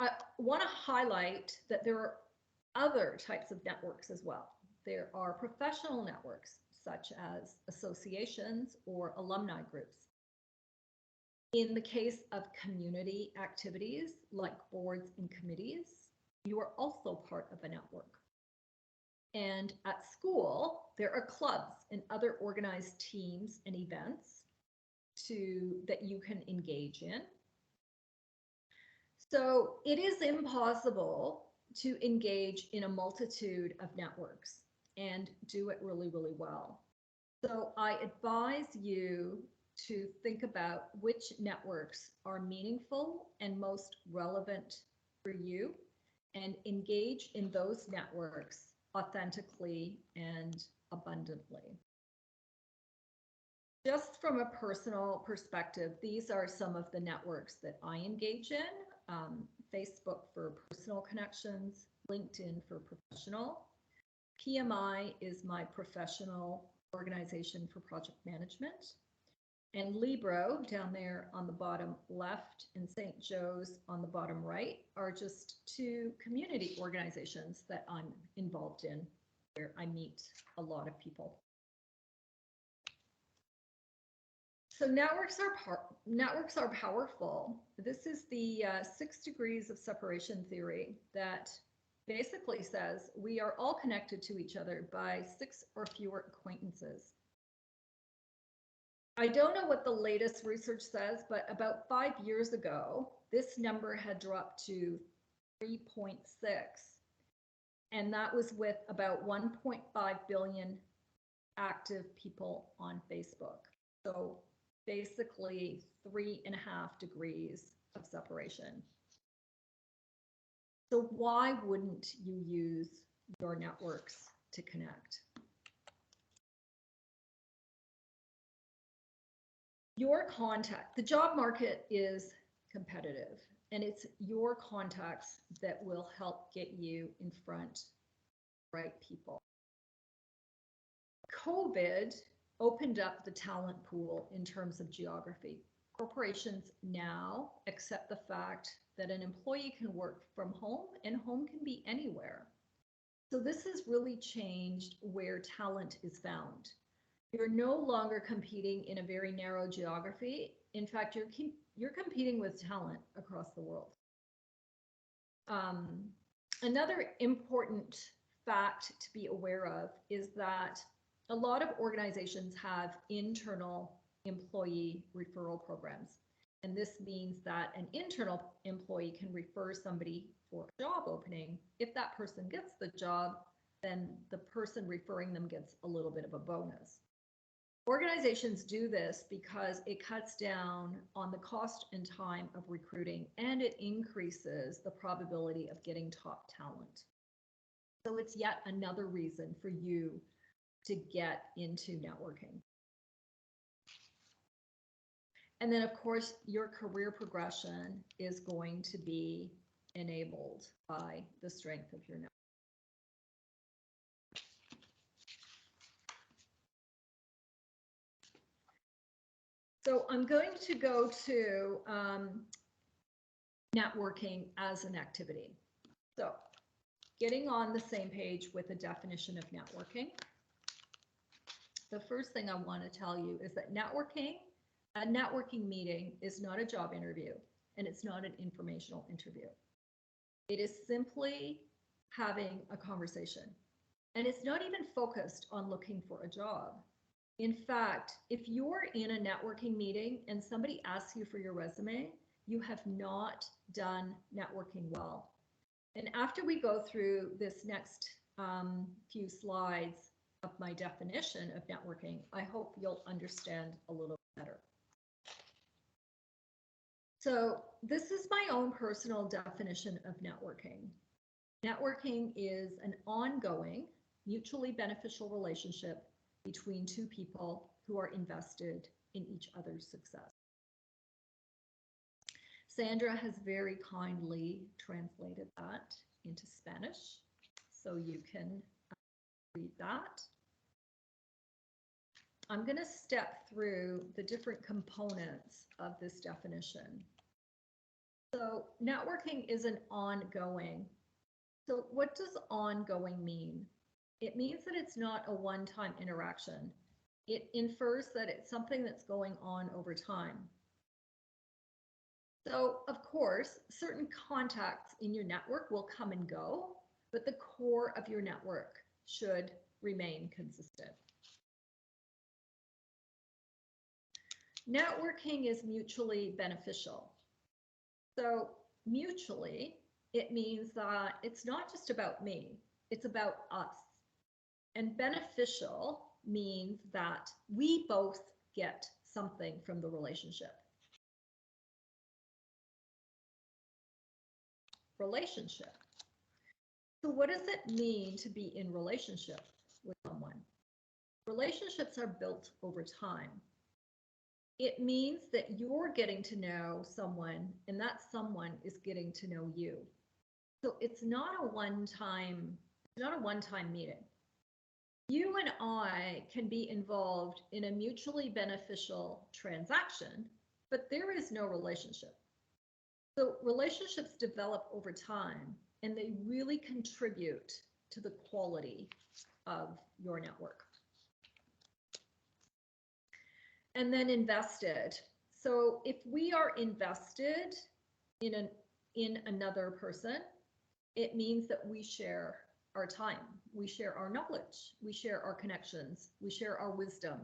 I want to highlight that there are other types of networks as well. There are professional networks such as associations or alumni groups. In the case of community activities like boards and committees, you are also part of a network. And at school, there are clubs and other organized teams and events that you can engage in. So it is impossible to engage in a multitude of networks and do it really, really well. So I advise you to think about which networks are meaningful and most relevant for you and engage in those networks authentically and abundantly. Just from a personal perspective, these are some of the networks that I engage in. Facebook for personal connections, LinkedIn for professional. PMI is my professional organization for project management. And IBERO down there on the bottom left and St. Joe's on the bottom right are just two community organizations that I'm involved in where I meet a lot of people. So networks are powerful. This is the 6 degrees of separation theory that basically says we are all connected to each other by 6 or fewer acquaintances. I don't know what the latest research says, but about 5 years ago, this number had dropped to 3.6. And that was with about 1.5 billion active people on Facebook. So basically 3.5 degrees of separation. So why wouldn't you use your networks to connect? Your contact, the job market is competitive, and it's your contacts that will help get you in front of the right people. COVID opened up the talent pool in terms of geography. Corporations now accept the fact that an employee can work from home and home can be anywhere. So this has really changed where talent is found. You're no longer competing in a very narrow geography. In fact, you're competing with talent across the world. Another important fact to be aware of is that a lot of organizations have internal employee referral programs. And this means that an internal employee can refer somebody for a job opening. If that person gets the job, then the person referring them gets a little bit of a bonus. Organizations do this because it cuts down on the cost and time of recruiting, and it increases the probability of getting top talent. So it's yet another reason for you to get into networking. And then, of course, your career progression is going to be enabled by the strength of your network. So I'm going to go to networking as an activity. So getting on the same page with a definition of networking. The first thing I want to tell you is that a networking meeting is not a job interview, and it's not an informational interview. It is simply having a conversation. And it's not even focused on looking for a job. In fact, if you're in a networking meeting and somebody asks you for your resume, you have not done networking well. And after we go through this next few slides of my definition of networking, I hope you'll understand a little better. So this is my own personal definition of networking. Networking is an ongoing, mutually beneficial relationship between two people who are invested in each other's success. Sandra has very kindly translated that into Spanish, so you can read that. I'm going to step through the different components of this definition. So networking is an ongoing. So what does ongoing mean? It means that it's not a one-time interaction. It infers that it's something that's going on over time. So, of course, certain contacts in your network will come and go, but the core of your network should remain consistent. Networking is mutually beneficial. So, mutually, it means that it's not just about me, it's about us. And beneficial means that we both get something from the relationship. Relationship. So what does it mean to be in relationship with someone? Relationships are built over time. It means that you're getting to know someone and that someone is getting to know you. So it's not a one-time meeting. You and I can be involved in a mutually beneficial transaction, but there is no relationship. So relationships develop over time, and they really contribute to the quality of your network. And then invested. So if we are invested in another person, it means that we share our time, we share our knowledge, we share our connections, we share our wisdom,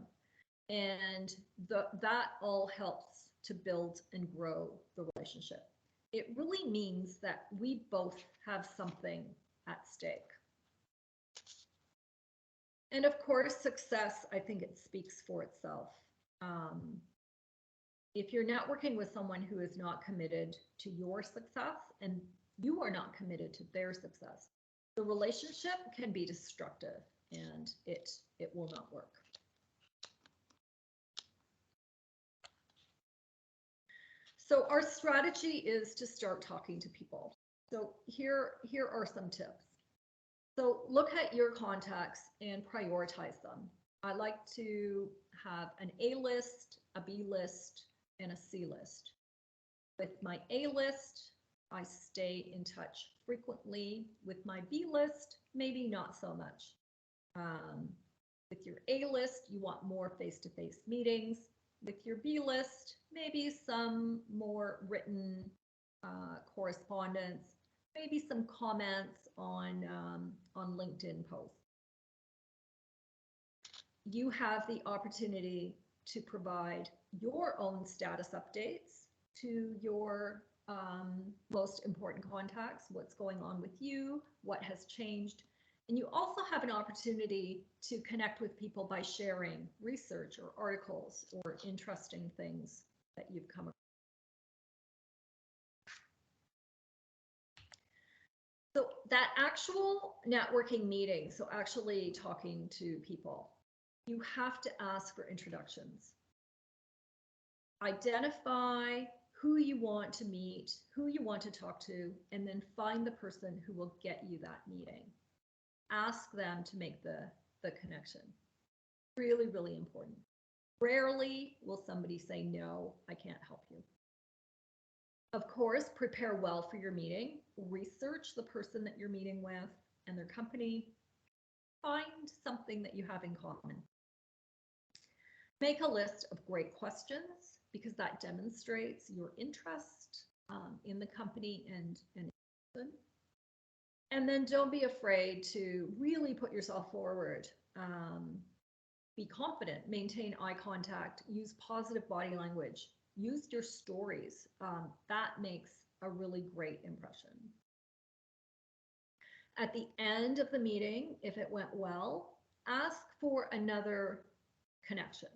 and that all helps to build and grow the relationship. It really means that we both have something at stake. And of course, success, I think it speaks for itself. If you're networking with someone who is not committed to your success and you are not committed to their success, the relationship can be destructive and it will not work. So our strategy is to start talking to people. So here are some tips. So look at your contacts and prioritize them. I like to have an A list, a B list, and a C list. With my A list, I stay in touch frequently. With my B list, maybe not so much. With your A list, you want more face-to-face meetings. With your B list, maybe some more written correspondence, maybe some comments on LinkedIn posts. You have the opportunity to provide your own status updates to your most important contacts, what's going on with you, what has changed. And you also have an opportunity to connect with people by sharing research or articles or interesting things that you've come across. So that actual networking meeting, so actually talking to people, you have to ask for introductions. Identify who you want to meet, who you want to talk to, and then find the person who will get you that meeting. Ask them to make the connection. Really, really important. Rarely will somebody say, no, I can't help you. Of course, prepare well for your meeting. Research the person that you're meeting with and their company. Find something that you have in common. Make a list of great questions because that demonstrates your interest in the company and then don't be afraid to really put yourself forward. Be confident, maintain eye contact, use positive body language, use your stories. That makes a really great impression. At the end of the meeting, if it went well, ask for another connection.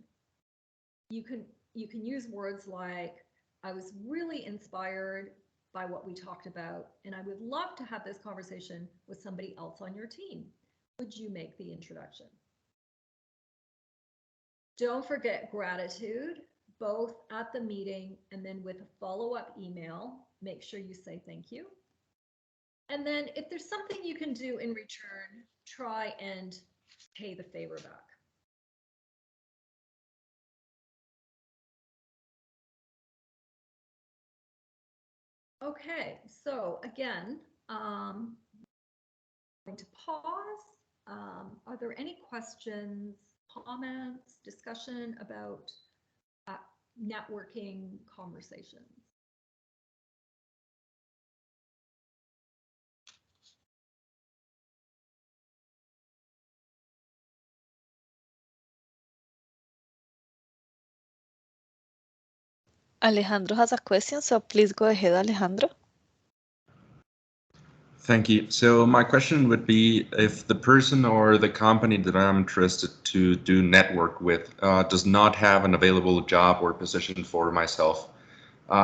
You can use words like, I was really inspired by what we talked about, and I would love to have this conversation with somebody else on your team. Would you make the introduction? Don't forget gratitude, both at the meeting and then with a follow-up email. Make sure you say thank you. And then if there's something you can do in return, try and pay the favor back. Okay, so again, I'm going to pause. Are there any questions, comments, discussion about networking conversations? Alejandro has a question, so please go ahead, Alejandro. Thank you. So my question would be, if the person or the company that I'm interested to do network with does not have an available job or position for myself,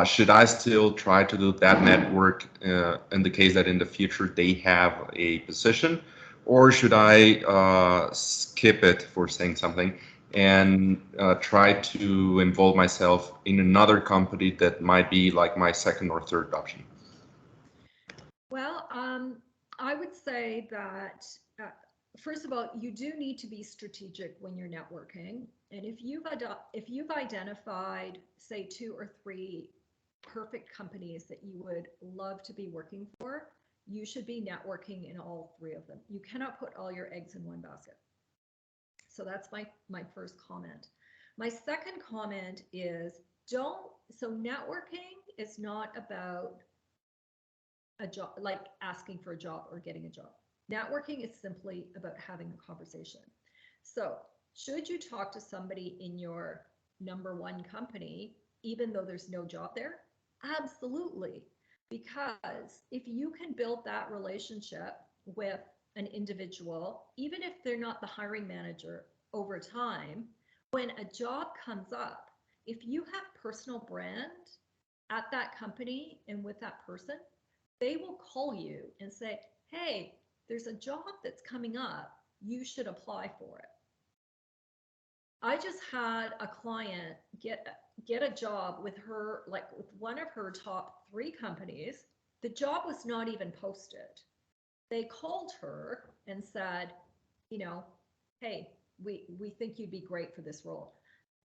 should I still try to do that network in the case that in the future they have a position, or should I skip it, for saying something, and try to involve myself in another company that might be like my second or third option? Well, I would say that, first of all, you do need to be strategic when you're networking. And if you've identified, say, 2 or 3 perfect companies that you would love to be working for, you should be networking in all 3 of them. You cannot put all your eggs in one basket. So that's my first comment. My second comment is so networking is not about a job, like asking for a job or getting a job. Networking is simply about having a conversation. So should you talk to somebody in your #1 company, even though there's no job there? Absolutely. Because if you can build that relationship with an individual, even if they're not the hiring manager, over time, when a job comes up, if you have personal brand at that company and with that person, they will call you and say, hey, there's a job that's coming up. You should apply for it. I just had a client get a job with her, like with one of her top 3 companies. The job was not even posted. They called her and said, hey, we think you'd be great for this role.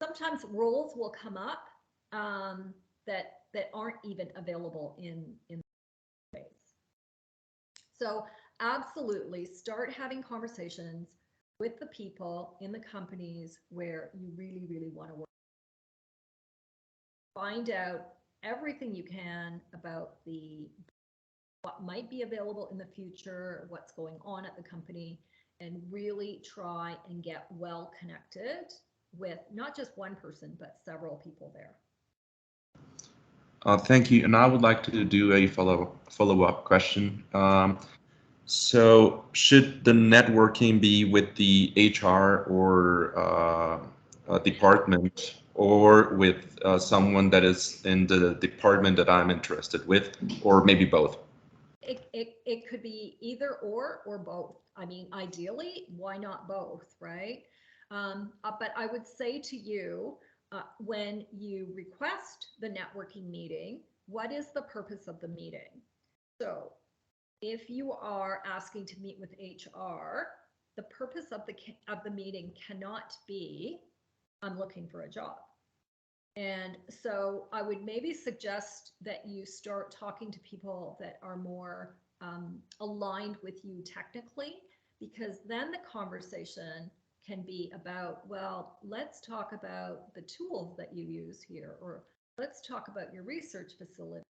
Sometimes roles will come up that aren't even available in So absolutely start having conversations with the people in the companies where you really, really want to work. Find out everything you can about what might be available in the future, what's going on at the company, and really try and get well connected with not just one person, but several people there. Thank you. And I would like to do a follow-up question. So should the networking be with the HR or department, or with someone that is in the department that I'm interested with, or maybe both? It could be either or both. I mean, ideally, why not both, right? But I would say to you, when you request the networking meeting, what is the purpose of the meeting? So if you are asking to meet with HR, the purpose of the meeting cannot be, I'm looking for a job. And so I would maybe suggest that you start talking to people that are more aligned with you technically, because then the conversation can be about, well, let's talk about the tools that you use here, or let's talk about your research facility.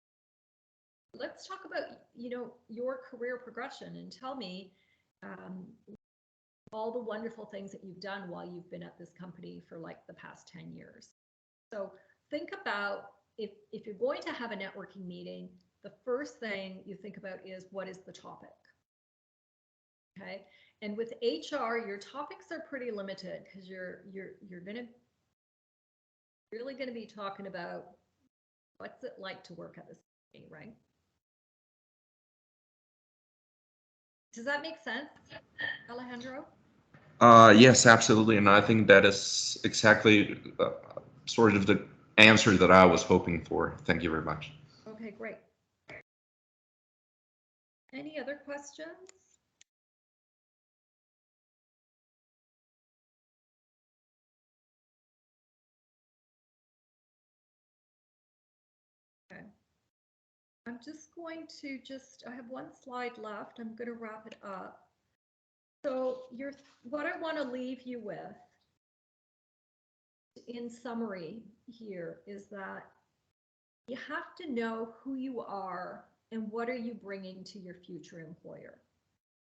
Let's talk about, you know, your career progression, and tell me all the wonderful things that you've done while you've been at this company for like the past 10 years. So think about, if you're going to have a networking meeting, the first thing you think about is, what is the topic? Okay, and with HR, your topics are pretty limited, because you're really going to be talking about what's it like to work at this company, right? Does that make sense, Alejandro? Yes, absolutely. And I think that is exactly sort of the answer that I was hoping for. Thank you very much. Okay, great. Any other questions? Okay. I'm just going to I have one slide left. I'm going to wrap it up. So what I want to leave you with in summary here is that you have to know who you are and what are you bringing to your future employer.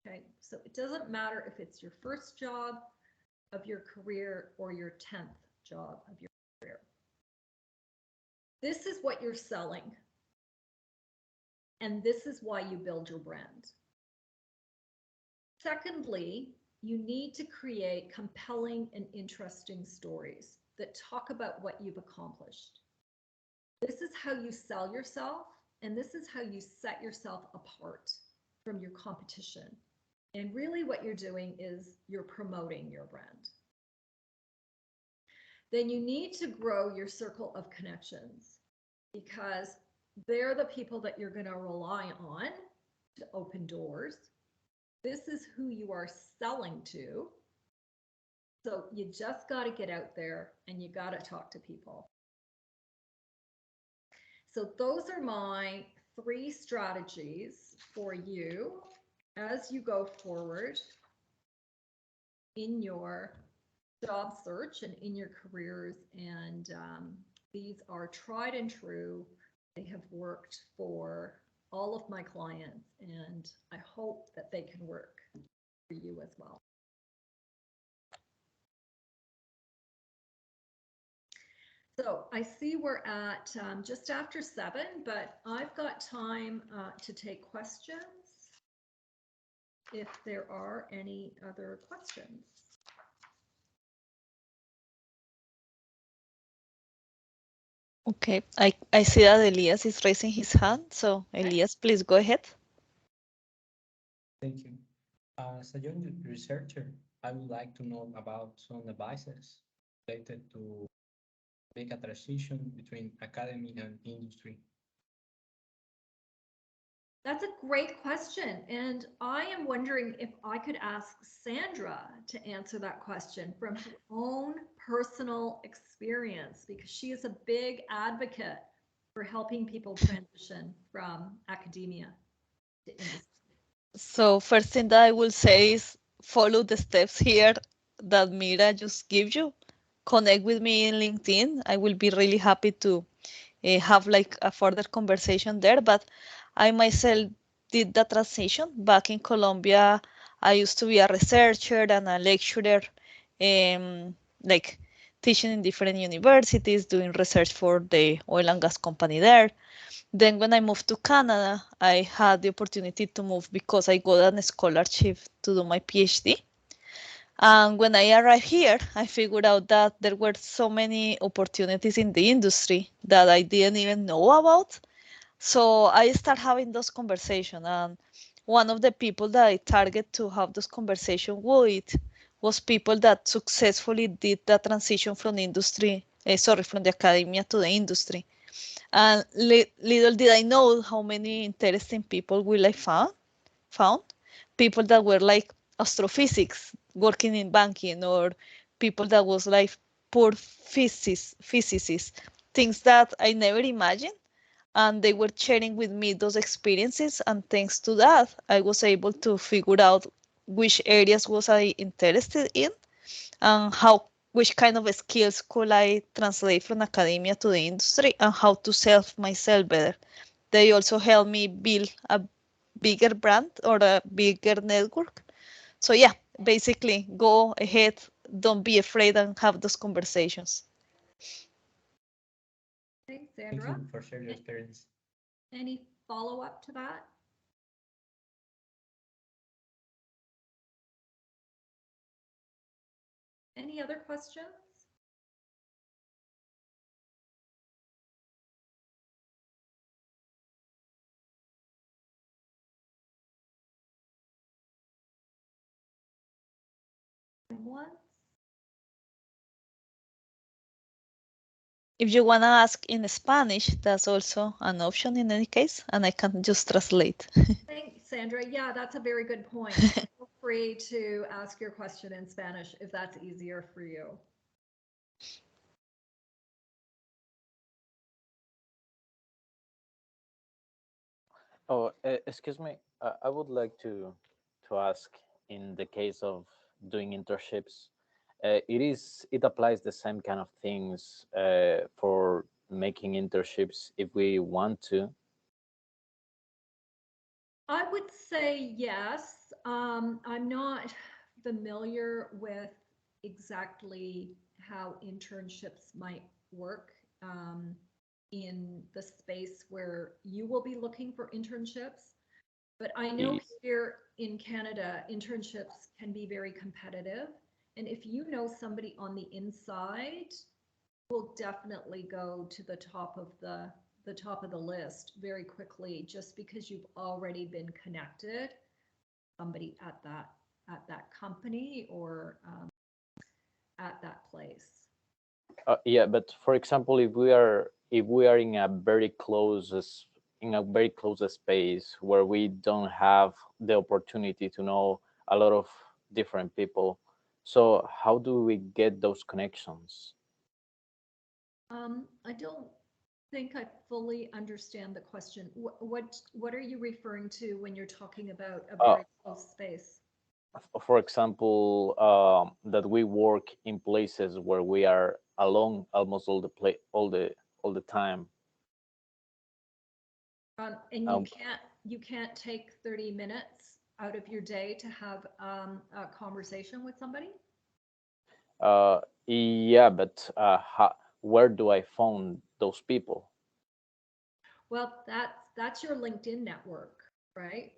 Okay, so it doesn't matter if it's your first job of your career or your 10th job of your career. This is what you're selling. And this is why you build your brand. Secondly, you need to create compelling and interesting stories that talk about what you've accomplished. This is how you sell yourself, and this is how you set yourself apart from your competition. And really what you're doing is you're promoting your brand. Then you need to grow your circle of connections, because they're the people that you're going to rely on to open doors. This is who you are selling to. So you just got to get out there and you got to talk to people. So those are my 3 strategies for you as you go forward in your job search and in your careers. And these are tried and true. They have worked for all of my clients, and I hope that they can work for you as well. So I see we're at just after 7, but I've got time to take questions if there are any other questions. Okay, I see that Elias is raising his hand. So Elias, please go ahead. Thank you. As a young researcher, I would like to know about some advices related to make a transition between academy and industry. That's a great question. And I am wondering if I could ask Sandra to answer that question from her own personal experience, because she is a big advocate for helping people transition from academia to industry. So first thing that I will say is follow the steps here that Mira just gave you. Connect with me in LinkedIn. I will be really happy to have like a further conversation there. But I myself did the transition back in Colombia. I used to be a researcher and a lecturer, like teaching in different universities, doing research for the oil and gas company there. Then when I moved to Canada, I had the opportunity to move because I got a scholarship to do my PhD. And when I arrived here, I figured out that there were so many opportunities in the industry that I didn't even know about. So I started having those conversations. And one of the people that I target to have those conversations with was people that successfully did the transition from industry sorry, from the academia to the industry. And little did I know how many interesting people will I found. People that were like astrophysics working in banking, or people that was like poor physicists, things that I never imagined. And they were sharing with me those experiences. And thanks to that, I was able to figure out which areas was I interested in, and which kind of skills could I translate from academia to the industry, and how to sell myself better. They also helped me build a bigger brand or a bigger network. So yeah, basically go ahead, don't be afraid, and have those conversations. Thanks, Thank Sandra. you for sharing your experience. Any follow-up to that? Any other questions? Once? If you want to ask in Spanish, that's also an option in any case, and I can just translate. Thanks, Sandra. Yeah, that's a very good point. Feel free to ask your question in Spanish if that's easier for you. Oh, excuse me. I would like to ask, in the case of doing internships, it applies the same kind of things for making internships if we want to. I would say yes. I'm not familiar with exactly how internships might work in the space where you will be looking for internships. But I know here in Canada, internships can be very competitive. And if you know somebody on the inside, will definitely go to the top of the list very quickly, just because you've already been connected somebody at that company or at that place. Yeah, but for example, if we are in a very close space where we don't have the opportunity to know a lot of different people, so how do we get those connections? I don't think I fully understand the question. What are you referring to when you're talking about a very close space? For example, that we work in places where we are alone almost all the time. And Um, you can't take 30 minutes out of your day to have a conversation with somebody? yeah, but where do I find those people? Well, that's your LinkedIn network, right?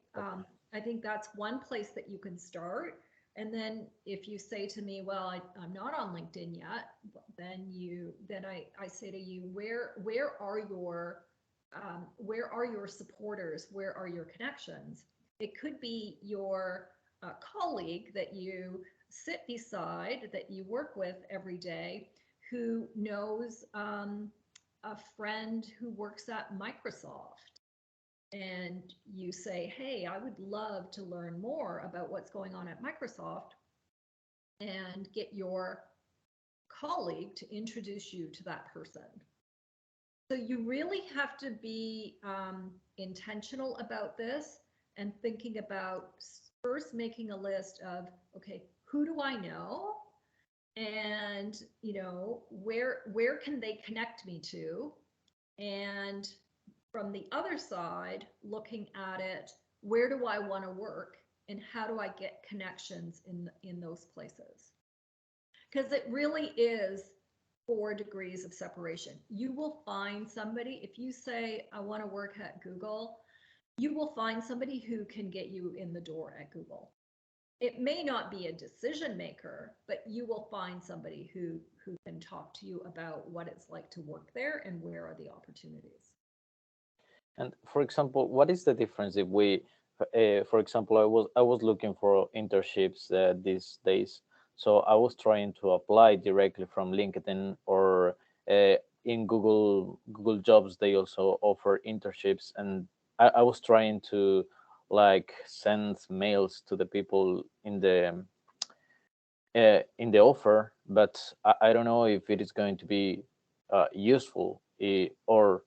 I think that's one place that you can start. And then if you say to me, well, I'm not on LinkedIn yet, then I say to you, where are your supporters? Where are your connections? It could be your colleague that you sit beside, that you work with every day, who knows a friend who works at Microsoft, and you say, hey, I would love to learn more about what's going on at Microsoft, and get your colleague to introduce you to that person. So you really have to be intentional about this, and thinking about first making a list of, okay, who do I know? And where can they connect me to? And from the other side, looking at it, where do I want to work, and how do I get connections in those places? Because it really is 4 degrees of separation. You will find somebody, if you say, I want to work at Google, you will find somebody who can get you in the door at Google. It may not be a decision maker, but you will find somebody who can talk to you about what it's like to work there and where are the opportunities. And for example, what is the difference if we, for example, I was looking for internships these days, so I was trying to apply directly from LinkedIn or in Google Jobs, they also offer internships, and I was trying to like send mails to the people in the offer, but I don't know if it is going to be useful, or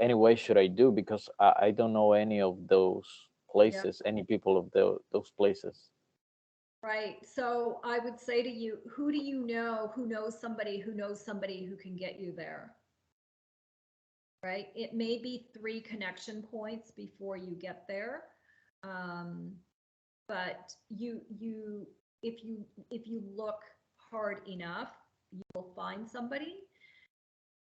any way should I do, because I don't know any of those places, any people of those places. Right. So I would say to you, who do you know who knows somebody who knows somebody who can get you there? Right. It may be 3 connection points before you get there. But if you look hard enough, you will find somebody.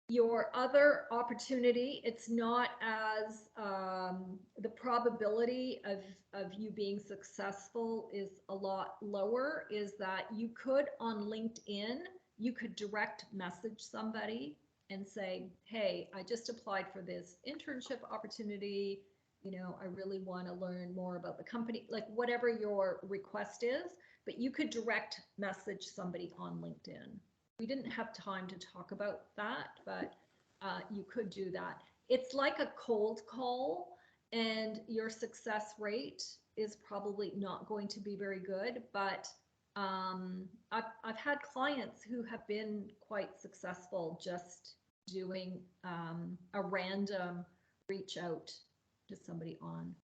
Your other opportunity, it's not as the probability of you being successful is a lot lower, is that you could on LinkedIn, you could direct message somebody and say, hey, I just applied for this internship opportunity. I really want to learn more about the company, like whatever your request is, but you could direct message somebody on LinkedIn. We didn't have time to talk about that, but you could do that. It's like a cold call, and your success rate is probably not going to be very good, but I've had clients who have been quite successful just doing a random reach out to somebody on.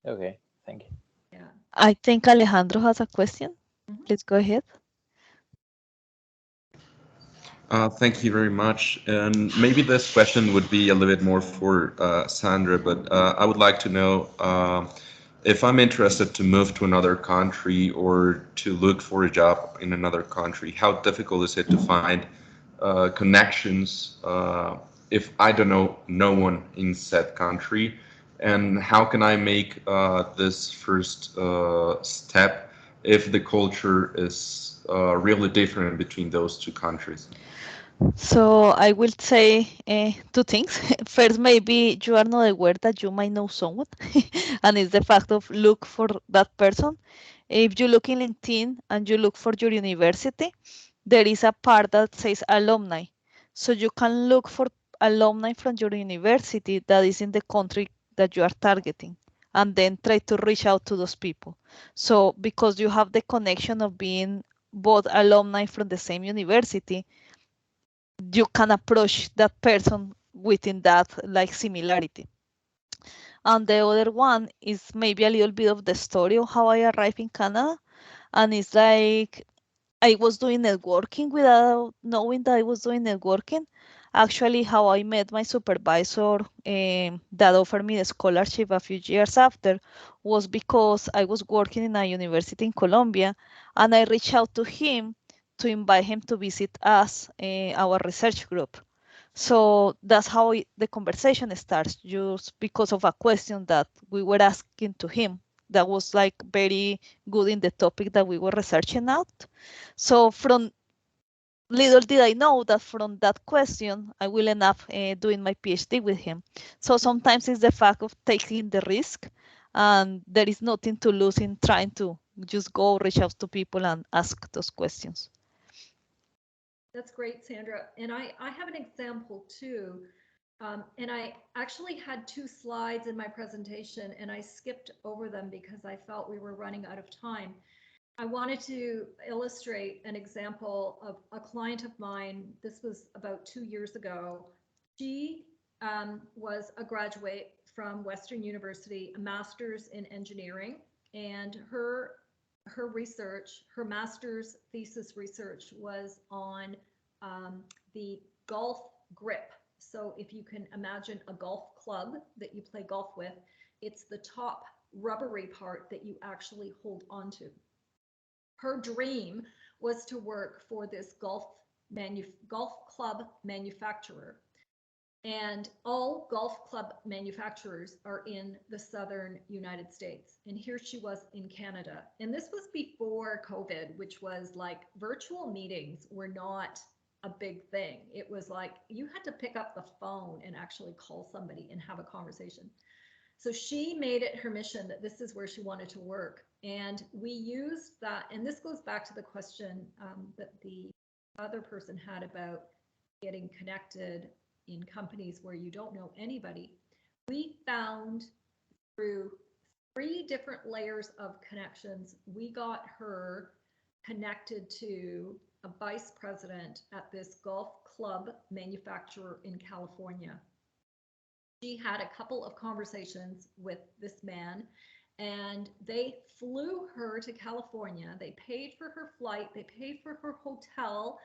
Okay, thank you. Yeah. I think Alejandro has a question. Please go ahead. Thank you very much. And maybe this question would be a little bit more for Sandra, but I would like to know if I'm interested to move to another country or to look for a job in another country, how difficult is it to find connections if I don't know no one in said country? And how can I make this first step if the culture is really different between those two countries? So I will say 2 things. First, maybe you are not aware that you might know someone, and it's the fact of look for that person. If you look in LinkedIn and you look for your university, there is a part that says alumni. So you can look for alumni from your university that is in the country that you are targeting, and then try to reach out to those people. So because you have the connection of being both alumni from the same university, you can approach that person within that like similarity. And the other one is maybe a little bit of the story of how I arrived in Canada. And it's like I was doing networking without knowing that I was doing networking. Actually, how I met my supervisor that offered me the scholarship a few years after was because I was working in a university in Colombia, and I reached out to him to invite him to visit us, our research group. So that's how the conversation starts, just because of a question that we were asking to him that was like very good in the topic that we were researching out. So from little did I know that from that question, I will end up doing my PhD with him. So sometimes it's the fact of taking the risk, and there is nothing to lose in trying to just go reach out to people and ask those questions. That's great, Sandra. And I have an example too. And I actually had 2 slides in my presentation, and I skipped over them because I felt we were running out of time. I wanted to illustrate an example of a client of mine. This was about 2 years ago. She was a graduate from Western University, a master's in engineering, and her research, her master's thesis research was on the golf grip. So if you can imagine a golf club that you play golf with, it's the top rubbery part that you actually hold onto. Her dream was to work for this golf club manufacturer. And all golf club manufacturers are in the southern United States. And here she was in Canada. And this was before COVID, which was like virtual meetings were not a big thing. It was like you had to pick up the phone and actually call somebody and have a conversation. So she made it her mission that this is where she wanted to work. And we used that. And this goes back to the question that the other person had about getting connected in companies where you don't know anybody, we found through 3 different layers of connections, we got her connected to a vice president at this golf club manufacturer in California. She had a couple of conversations with this man, and they flew her to California. They paid for her flight, they paid for her hotel,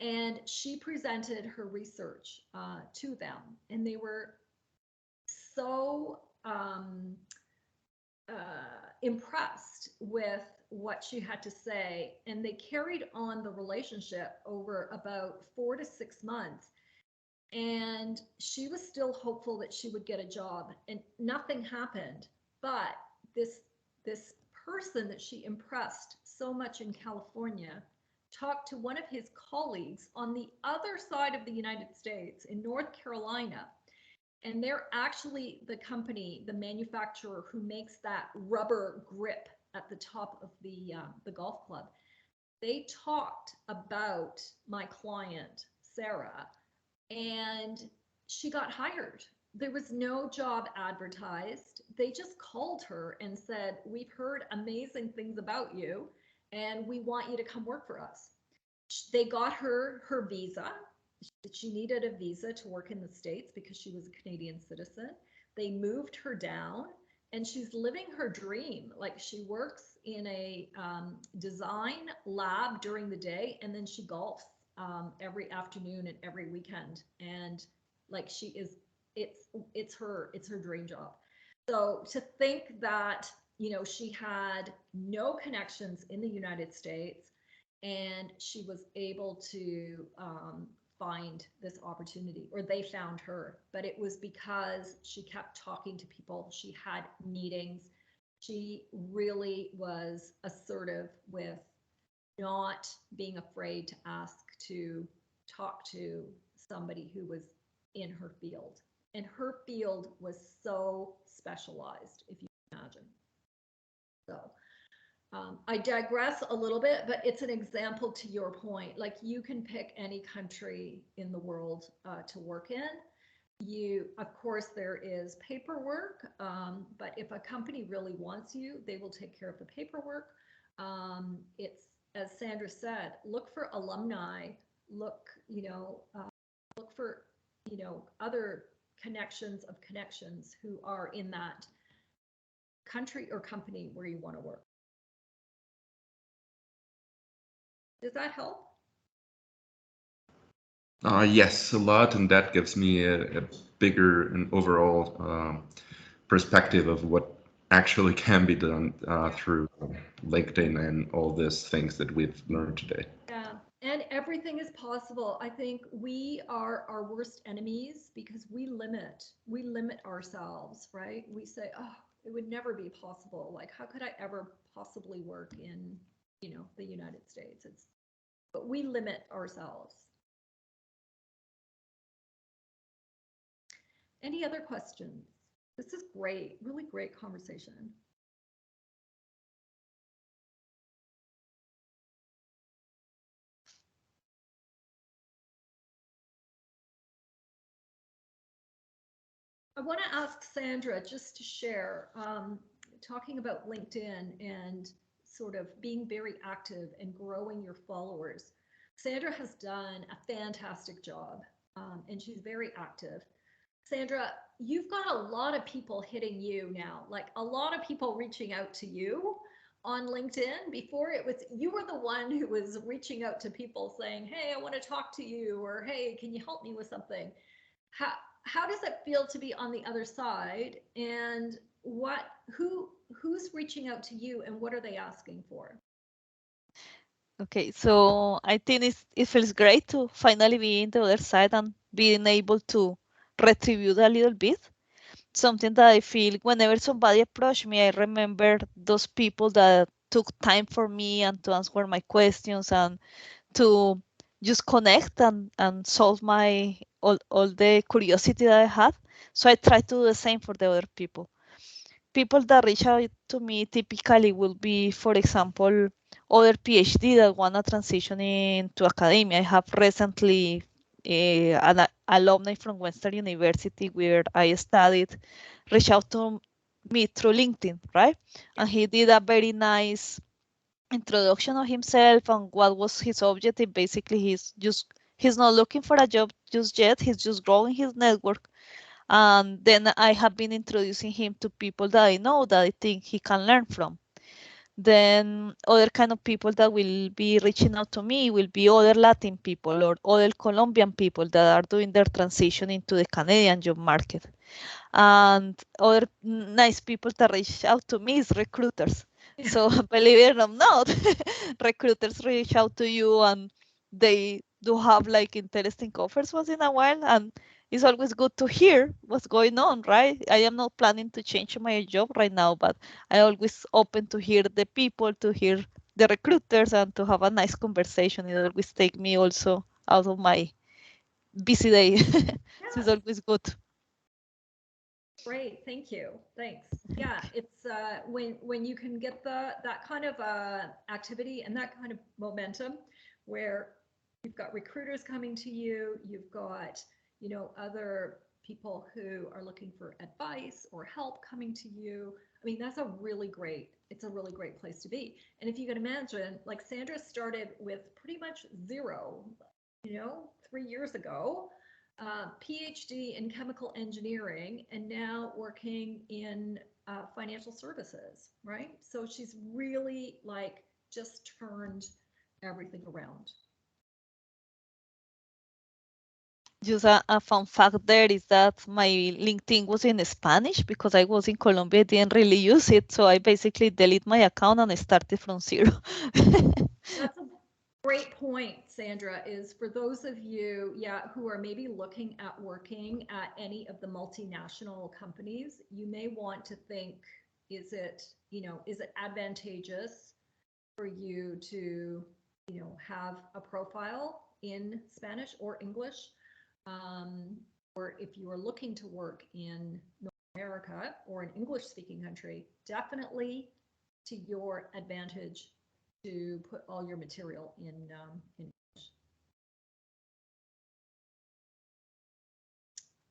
and she presented her research to them. And they were so impressed with what she had to say, and they carried on the relationship over about 4 to 6 months. And she was still hopeful that she would get a job, and nothing happened. But this person that she impressed so much in California talked to one of his colleagues on the other side of the United States in North Carolina. And they're actually the company, the manufacturer who makes that rubber grip at the top of the golf club. They talked about my client, Sarah, and she got hired. There was no job advertised. They just called her and said, we've heard amazing things about you, and we want you to come work for us. They got her visa. She needed a visa to work in the States because she was a Canadian citizen. They moved her down, and she's living her dream. Like, she works in a design lab during the day, and then she golfs every afternoon and every weekend. And like, she is, it's her dream job. So to think that, you know, she had no connections in the United States, and she was able to find this opportunity, or they found her, but it was because she kept talking to people. She had meetings. She really was assertive with not being afraid to ask to talk to somebody who was in her field. And her field was so specialized, if you imagine. So I digress a little bit, but it's an example to your point. Like, you can pick any country in the world to work in. Of course, there is paperwork, but if a company really wants you, they will take care of the paperwork. It's, as Sandra said, look for alumni, look for, other connections of connections who are in that country or company where you want to work. Does that help? Yes, a lot, and that gives me a bigger and overall perspective of what actually can be done through LinkedIn and all these things that we've learned today. Yeah, and everything is possible. I think we are our worst enemies because we limit ourselves, right? We say, oh, it would never be possible. Like, how could I ever possibly work in, the United States? But we limit ourselves. Any other questions? This is great, really great conversation. I want to ask Sandra just to share, talking about LinkedIn and sort of being very active and growing your followers. Sandra has done a fantastic job, and she's very active. Sandra, you've got a lot of people hitting you now, like a lot of people reaching out to you on LinkedIn. Before, it was you were the one who was reaching out to people saying, hey, I want to talk to you, or hey, can you help me with something? How does it feel to be on the other side, and who's reaching out to you, and what are they asking for? Okay, so I think it feels great to finally be in the other side and being able to retribute a little bit. Something that I feel whenever somebody approached me, I remember those people that took time for me and to answer my questions and to just connect and solve my all the curiosity that I had. So I try to do the same for the other people. People that reach out to me typically will be, for example, other PhD that want to transition into academia. I have recently an alumni from Western University where I studied reached out to me through LinkedIn, right? And he did a very nice introduction of himself and what was his objective. Basically, he's not looking for a job just yet. He's just growing his network. And then I have been introducing him to people that I know that I think he can learn from. Then other kind of people that will be reaching out to me will be other Latin people or other Colombian people that are doing their transition into the Canadian job market. And other nice people that reach out to me is recruiters. So believe it or not, recruiters reach out to you and they do have like interesting offers once in a while, and it's always good to hear what's going on, right? I am not planning to change my job right now, but I always open to hear the people, to hear the recruiters, and to have a nice conversation. It always take me also out of my busy day. So it's always good. Great, thank you. Thanks. Yeah, it's when you can get that kind of activity and that kind of momentum, where you've got recruiters coming to you, you've got other people who are looking for advice or help coming to you. I mean, it's a really great place to be. And if you can imagine, like Sandra started with pretty much zero, 3 years ago. PhD in chemical engineering, and now working in financial services, right? So she's really like just turned everything around. Just a fun fact there is that my LinkedIn was in Spanish because I was in Colombia. I didn't really use it. So I basically deleted my account and I started from zero. That's a great point, Sandra, is for those of you, who are maybe looking at working at any of the multinational companies, you may want to think, is it advantageous for you to, have a profile in Spanish or English? Or if you are looking to work in North America or an English-speaking country, definitely to your advantage to put all your material in English.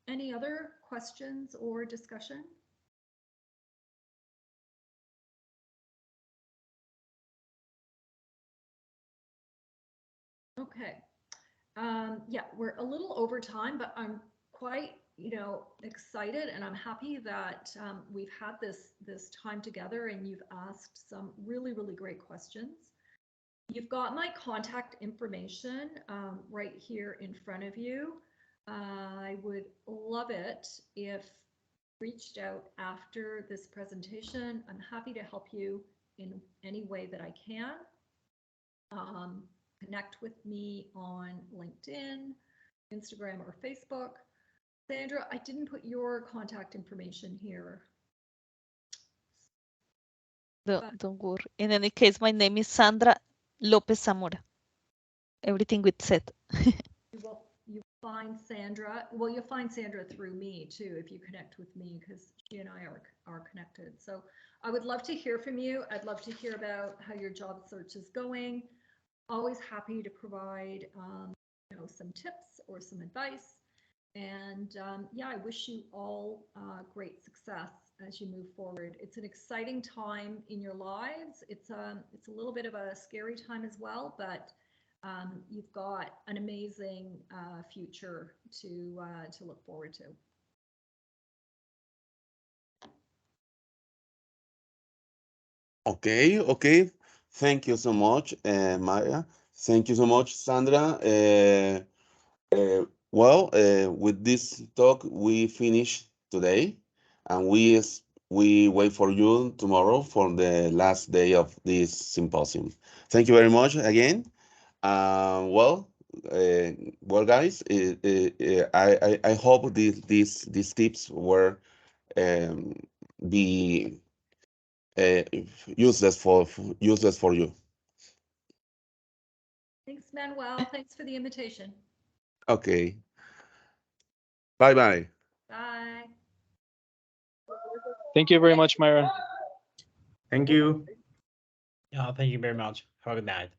Any other questions or discussion? Okay. Yeah, we're a little over time, but I'm quite, excited, and I'm happy that we've had this time together, and you've asked some really, really great questions. You've got my contact information right here in front of you. I would love it if you reached out after this presentation. I'm happy to help you in any way that I can. Connect with me on LinkedIn, Instagram, or Facebook. Sandra, I didn't put your contact information here. Don't worry. In any case, my name is Sandra Lopez Zamora. Everything with Z. You find Sandra. Well, you'll find Sandra through me too if you connect with me, because she and I are connected. So I would love to hear from you. I'd love to hear about how your job search is going. Always happy to provide some tips or some advice. And I wish you all great success as you move forward. It's an exciting time in your lives. It's a little bit of a scary time as well, but you've got an amazing future to look forward to. Okay. Thank you so much, Maya. Thank you so much, Sandra. With this talk, we finish today, and we wait for you tomorrow for the last day of this symposium. Thank you very much again. Guys, I hope these tips were be useless for you. Thanks, Manuel. Thanks for the invitation. Okay. Bye. Bye. Thank you very much, Myra. Thank you. Yeah, thank you very much. Have for that.